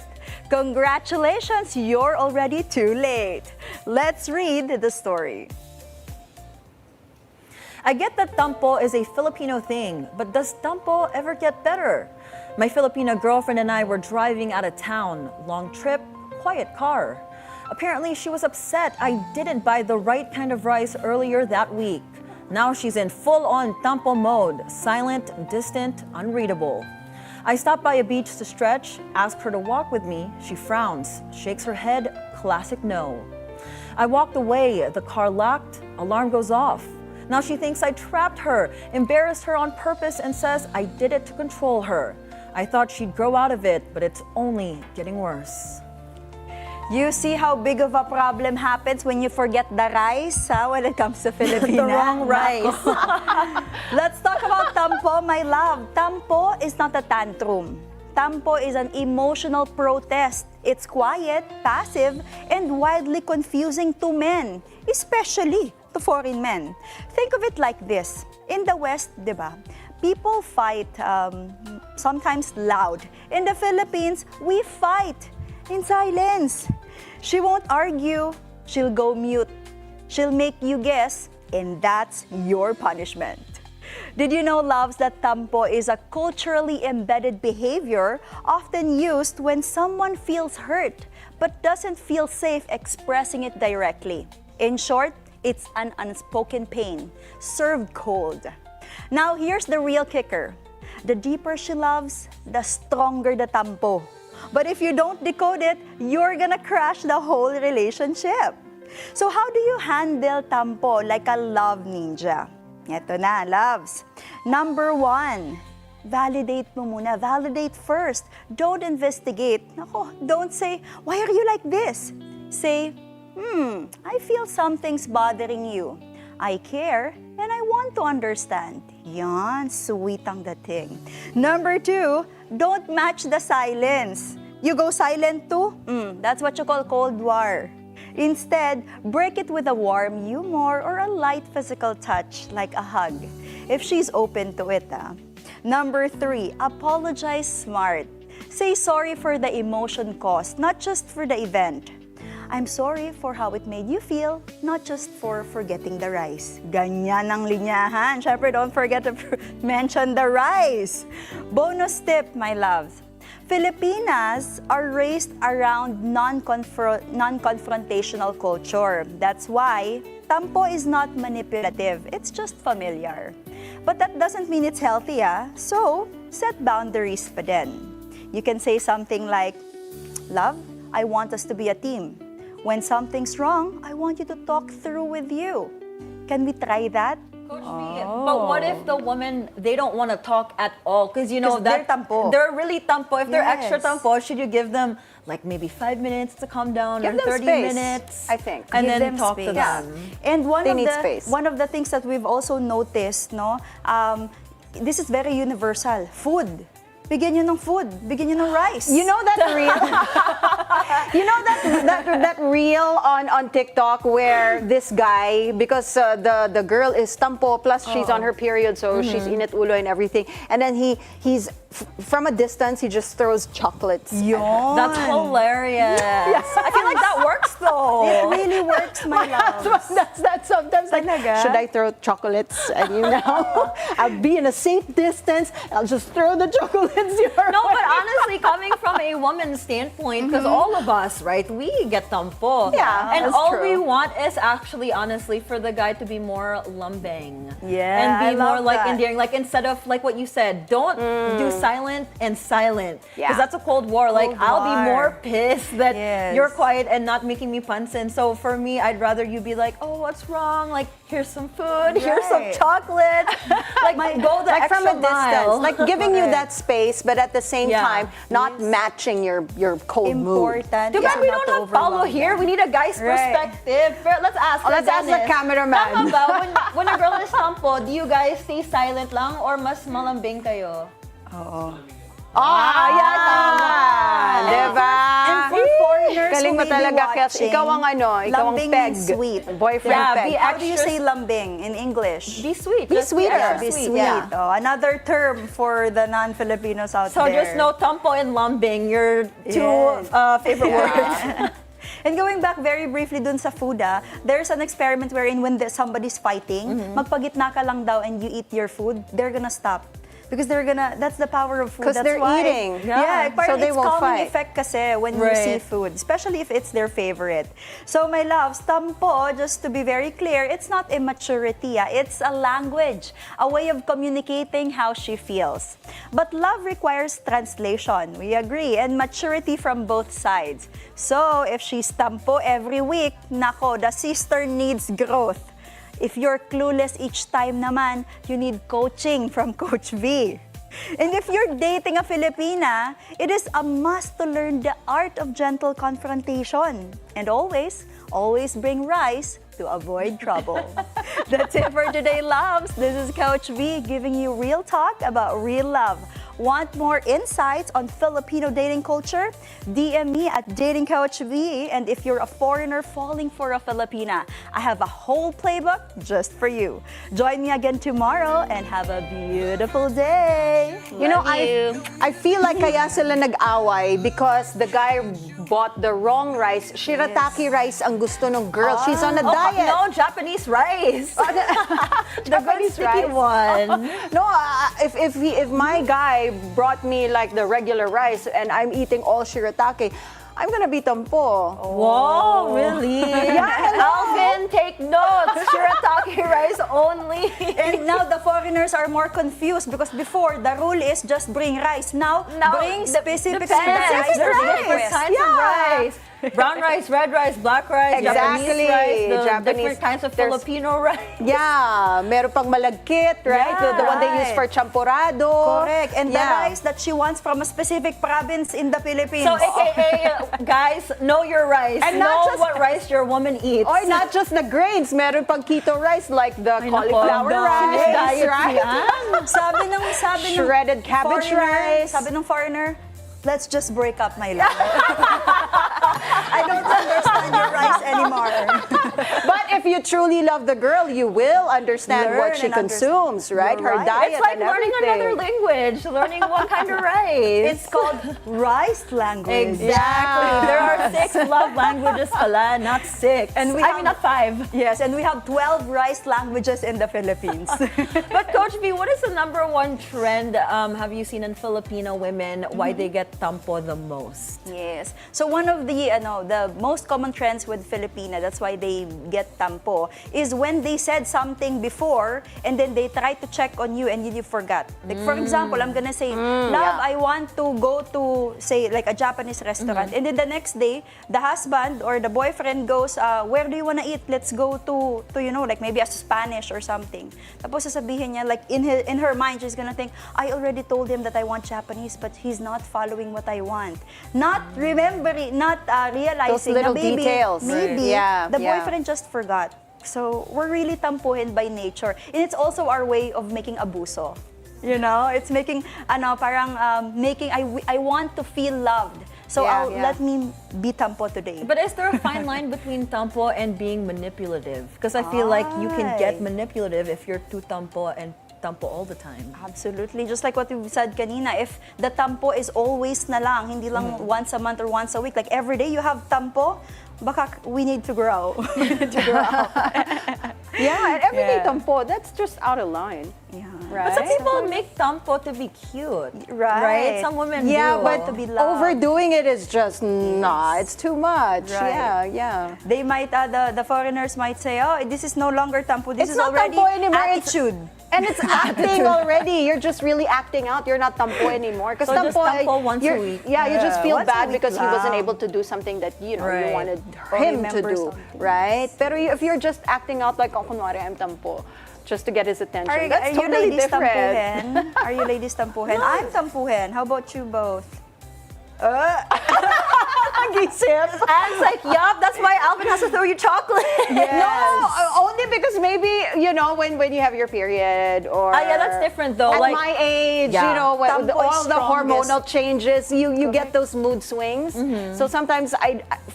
Congratulations, you're already too late. Let's read the story. I get that tampo is a Filipino thing, but does tampo ever get better? My Filipino girlfriend and I were driving out of town, long trip, quiet car. Apparently, she was upset I didn't buy the right kind of rice earlier that week. Now she's in full-on tampo mode, silent, distant, unreadable. I stop by a beach to stretch, ask her to walk with me. She frowns, shakes her head, classic no. I walked away, the car locked, alarm goes off. Now she thinks I trapped her, embarrassed her on purpose, and says I did it to control her. I thought she'd grow out of it, but it's only getting worse. You see how big of a problem happens when you forget the rice when it comes to Filipina? The wrong rice. Let's talk about tampo, my love. Tampo is not a tantrum. Tampo is an emotional protest. It's quiet, passive, and wildly confusing to men, especially to foreign men. Think of it like this. In the West, di ba, people fight sometimes loud. In the Philippines, we fight in silence. She won't argue, she'll go mute. She'll make you guess, and that's your punishment. Did you know, loves, that tampo is a culturally embedded behavior often used when someone feels hurt but doesn't feel safe expressing it directly? In short, it's an unspoken pain, served cold. Now, here's the real kicker. The deeper she loves, the stronger the tampo. But if you don't decode it, you're gonna crash the whole relationship. So how do you handle tampo like a love ninja? Eto na, loves. Number 1, validate mo muna. Validate first. Don't investigate. Nako, don't say, why are you like this? Say, I feel something's bothering you. I care and I want to understand. Yan, sweet ang dating. Number 2, don't match the silence. You go silent too? That's what you call Cold War. Instead, break it with a warm humor or a light physical touch like a hug, if she's open to it. Number 3, apologize smart. Say sorry for the emotion caused, not just for the event. I'm sorry for how it made you feel, not just for forgetting the rice. Ganyan ang linyahan. Syempre, don't forget to mention the rice. Bonus tip, my loves. Filipinas are raised around non-confrontational culture. That's why tampo is not manipulative. It's just familiar. But that doesn't mean it's healthy, So, set boundaries pa din. You can say something like, love, I want us to be a team. When something's wrong, I want you to talk through with you. Can we try that? Coach V, but what if the women, they don't want to talk at all? Because you know they're tampo. They're really tampo. If they're Yes. extra tampo, should you give them like maybe 5 minutes to calm down Give or them 30 space, minutes? I think. And Give then them talk to space. them. And They need space. one of the things that we've also noticed, this is very universal. Food. Bigyan nyo ng food. Bigyan nyo ng rice. You know that reel? You know that reel on TikTok where this guy, because the girl is tampo, plus she's on her period, so she's init ulo and everything. And then he's from a distance, he just throws chocolates. Yun. That's hilarious. I feel like that works though. It really works, my love. That's sometimes like, Talaga? should I throw chocolates? And I'll be in a safe distance. I'll just throw the chocolates your No, way. but honestly, coming from a woman's standpoint, because all of us, right, we get tampo. Yeah, and that's all true. we want is actually, honestly, for the guy to be more lambing. Yeah, And be I more love like that. endearing. Like instead of like what you said, don't do silent and silent. Yeah. Because that's a Cold War. Like Cold I'll be War. more pissed that Yes. you're quiet and not making me pansin. So for me, I'd rather you be like, oh, what's wrong? Like here's some food, here's some Right. chocolate. Like go the Like extra from a distance, mile. like giving you that space, but at the same Yeah. time, not matching your cold mood. Important. Too bad is we not don't to have Paolo overwhelm here. them. We need a guy's Right. perspective. Pero let's ask Oh, let's ask the Dennis. cameraman. Tama ba? When a girl is tampo, do you guys stay silent lang or mas malambing kayo? Oo. Yeah, tama. Diba? And for foreigners Galing who mo may be talaga, Kes. watching, Ikaw ang ikaw ang lambing peg. means sweet. Boyfriend Yeah, peg. be How do you extra say lambing in English? Be sweet. Be Just sweeter. extra Be sweet. sweet. Yeah. Oh, another term for the non-Filipinos out So there. just know tampo and lambing, your two Yes. favorite words. And going back very briefly dun sa food, there's an experiment wherein when somebody's fighting, magpagitna ka lang daw and you eat your food, they're gonna stop. Because that's the power of food. 'Cause That's they're why. eating. Yeah, So they it's won't calming fight. effect kasi when you see Right. food, especially if it's their favorite. So my loves, tampo, just to be very clear, it's not immaturity. It's a language, a way of communicating how she feels. But love requires translation, we agree, and maturity from both sides. So if she's tampo every week, nako, the sister needs growth. If you're clueless each time naman, you need coaching from Coach V. And if you're dating a Filipina, it is a must to learn the art of gentle confrontation. And always bring rice to avoid trouble. That's it for today, loves. This is Coach V giving you real talk about real love. Want more insights on Filipino dating culture? DM me at Dating Coach V. And if you're a foreigner falling for a Filipina, I have a whole playbook just for you. Join me again tomorrow and have a beautiful day. I feel like kaya sila nag-away because the guy bought the wrong rice. Shirataki rice ang gusto ng girl. She's on a diet. No, Japanese rice. The good Japanese sticky rice? one. No, if my guy brought me like the regular rice and I'm eating all shirataki, I'm gonna be tampo. Whoa, really? Yeah, Alvin, take notes. Shirataki rice only. And now the foreigners are more confused because before the rule is just bring rice. Now bring specific depends. rice. There's different kinds of rice. Brown rice, red rice, black rice, Exactly. Japanese rice, the Japanese- different kinds of there's- Filipino rice. Yeah, meron pang malagkit, right? Yeah, the one they use right. for champurrado. Correct. And the Yeah. rice that she wants from a specific province in the Philippines. So, AKA, guys, know your rice. And not know just- what rice your woman eats. Or not just the grains, meron pang keto rice like the cauliflower nako, rice, diet right? sabi ng Shredded cabbage foreigner, rice. Sabi ng foreigner, let's just break up, my love. I don't understand your rice anymore. But if you truly love the girl, you will understand Learn what she and consumes, right? You're Her right. diet It's like and learning everything. another language, learning what kind of rice. It's called rice language. Exactly. Yeah. There are 6 love languages pala, not 6. And we I have- mean, not 5. Yes, and we have 12 rice languages in the Philippines. But Coach V, what is the #1 trend have you seen in Filipino women? Why they get tampo the most? Yes. So one of the most common trends with Filipina, that's why they get tampo, is when they said something before and then they try to check on you and you forgot. Like for example, I'm gonna say, love, yeah. I want to go to, say, like a Japanese restaurant. And then the next day, the husband or the boyfriend goes, where do you wanna eat? Let's go to like maybe a Spanish or something. Tapos sasabihin niya, like in her mind, she's gonna think, I already told him that I want Japanese, but he's not following what I want. Not remembering, not realizing little na details. maybe Yeah, the yeah. boyfriend just forgot. So we're really tampuhin by nature. And it's also our way of making abuso. You know, it's making, making, I want to feel loved. So Yeah, I'll yeah. let me be tampo today. But is there a fine line between tampo and being manipulative? Because I feel like you can get manipulative if you're too tampo and tampo all the time. Absolutely. Just like what we said kanina, if the tampo is always na lang, hindi lang once a month or once a week, like every day you have tampo, baka we need to grow. We need to grow up. Yeah, and everyday tampo, that's just out of line. Yeah. Right? But some people make tampo to be cute. Right. Some women Yeah, do. but to be loved. overdoing it is just, nah, it's too much. Right. Yeah. They might, the foreigners might say, oh, this is no longer tampo, this It's is not already tampo anymore, it's- attitude. And it's acting already. You're just really acting out. You're not tampo anymore. Because So just tampo once a week. Yeah, you just feel once a bad week because he wasn't lang. able to do something that you Right. wanted Or him to remember do, something. right? Pero if you're just acting out like, oh, kunwari, I'm tampo, just to get his attention, Are that's you totally ladies different. tampuhin? Are you ladies tampuhin? I'm tampuhin. How about you both? Nag-isip. Anne's like, yup, that's why Alvin has to throw you chocolate. No, only because maybe, when you have your period or... Ah, yeah, that's different though. At Like, my age, yeah. with Tampo is all the strongest. hormonal changes, you get those mood swings. So sometimes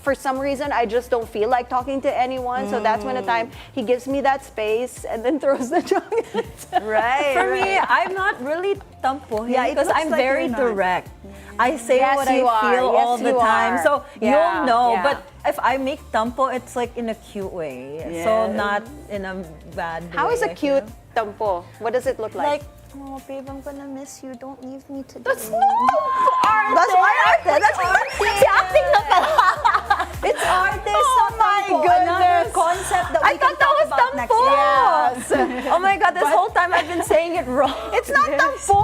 for some reason, I just don't feel like talking to anyone. So that's when the time he gives me that space and then throws the chocolates. Right. For me, I'm not really tampuhin Yeah, it because looks I'm like very you're not. direct. I say Yes, what I you are. feel Yes, all the you time. are. So Yeah, you'll know. yeah. But if I make tampo, it's like in a cute way. So Yes. not in a bad way. How is a I cute feel. tampo? What does it look like? Like, oh, babe, I'm gonna miss you. Don't leave me today. That's my arte. That's Si acting na pala. It's arte. Oh my Another goodness. concept that we I can thought that talk was about next tampo. year. Oh my God, this whole time I've been saying it wrong. It's not tampo.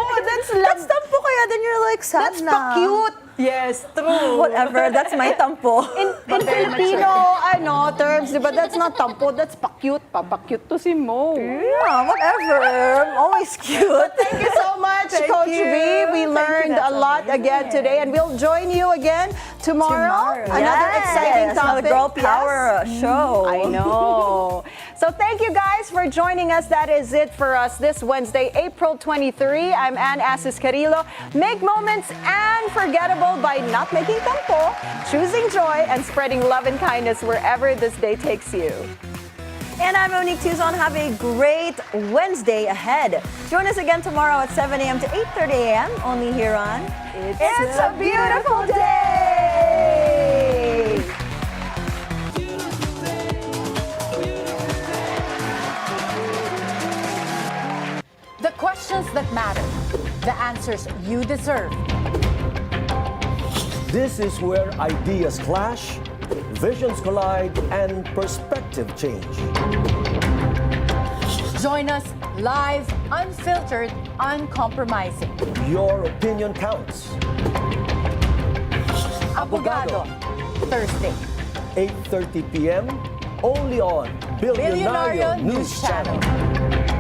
That's tampo kaya then you're like, sad That's na. pa-cute. Yes, true. Whatever, that's my tampo. In Filipino, terms, diba? That's not tampo, that's pa-cute. Pa-cute to si Mo. Yeah, whatever. I'm always cute. Thank you so much, Coach V. We learned a lot again today, and we'll join you again tomorrow. Another exciting topic. Another girl power show. I know. So thank you guys for joining us. That is it for us this Wednesday, April 23. I'm Anne Asis-Carilo. Make moments unforgettable by not making tampo, choosing joy, and spreading love and kindness wherever this day takes you. And I'm Monique Tuzon. Have a great Wednesday ahead. Join us again tomorrow at 7 a.m. to 8:30 a.m. only here on It's a beautiful day! The questions that matter, the answers you deserve. This is where ideas clash, visions collide, and perspective change. Join us live, unfiltered, uncompromising. Your opinion counts. Abogado, Thursday. 8:30 p.m. only on Billionario News Channel.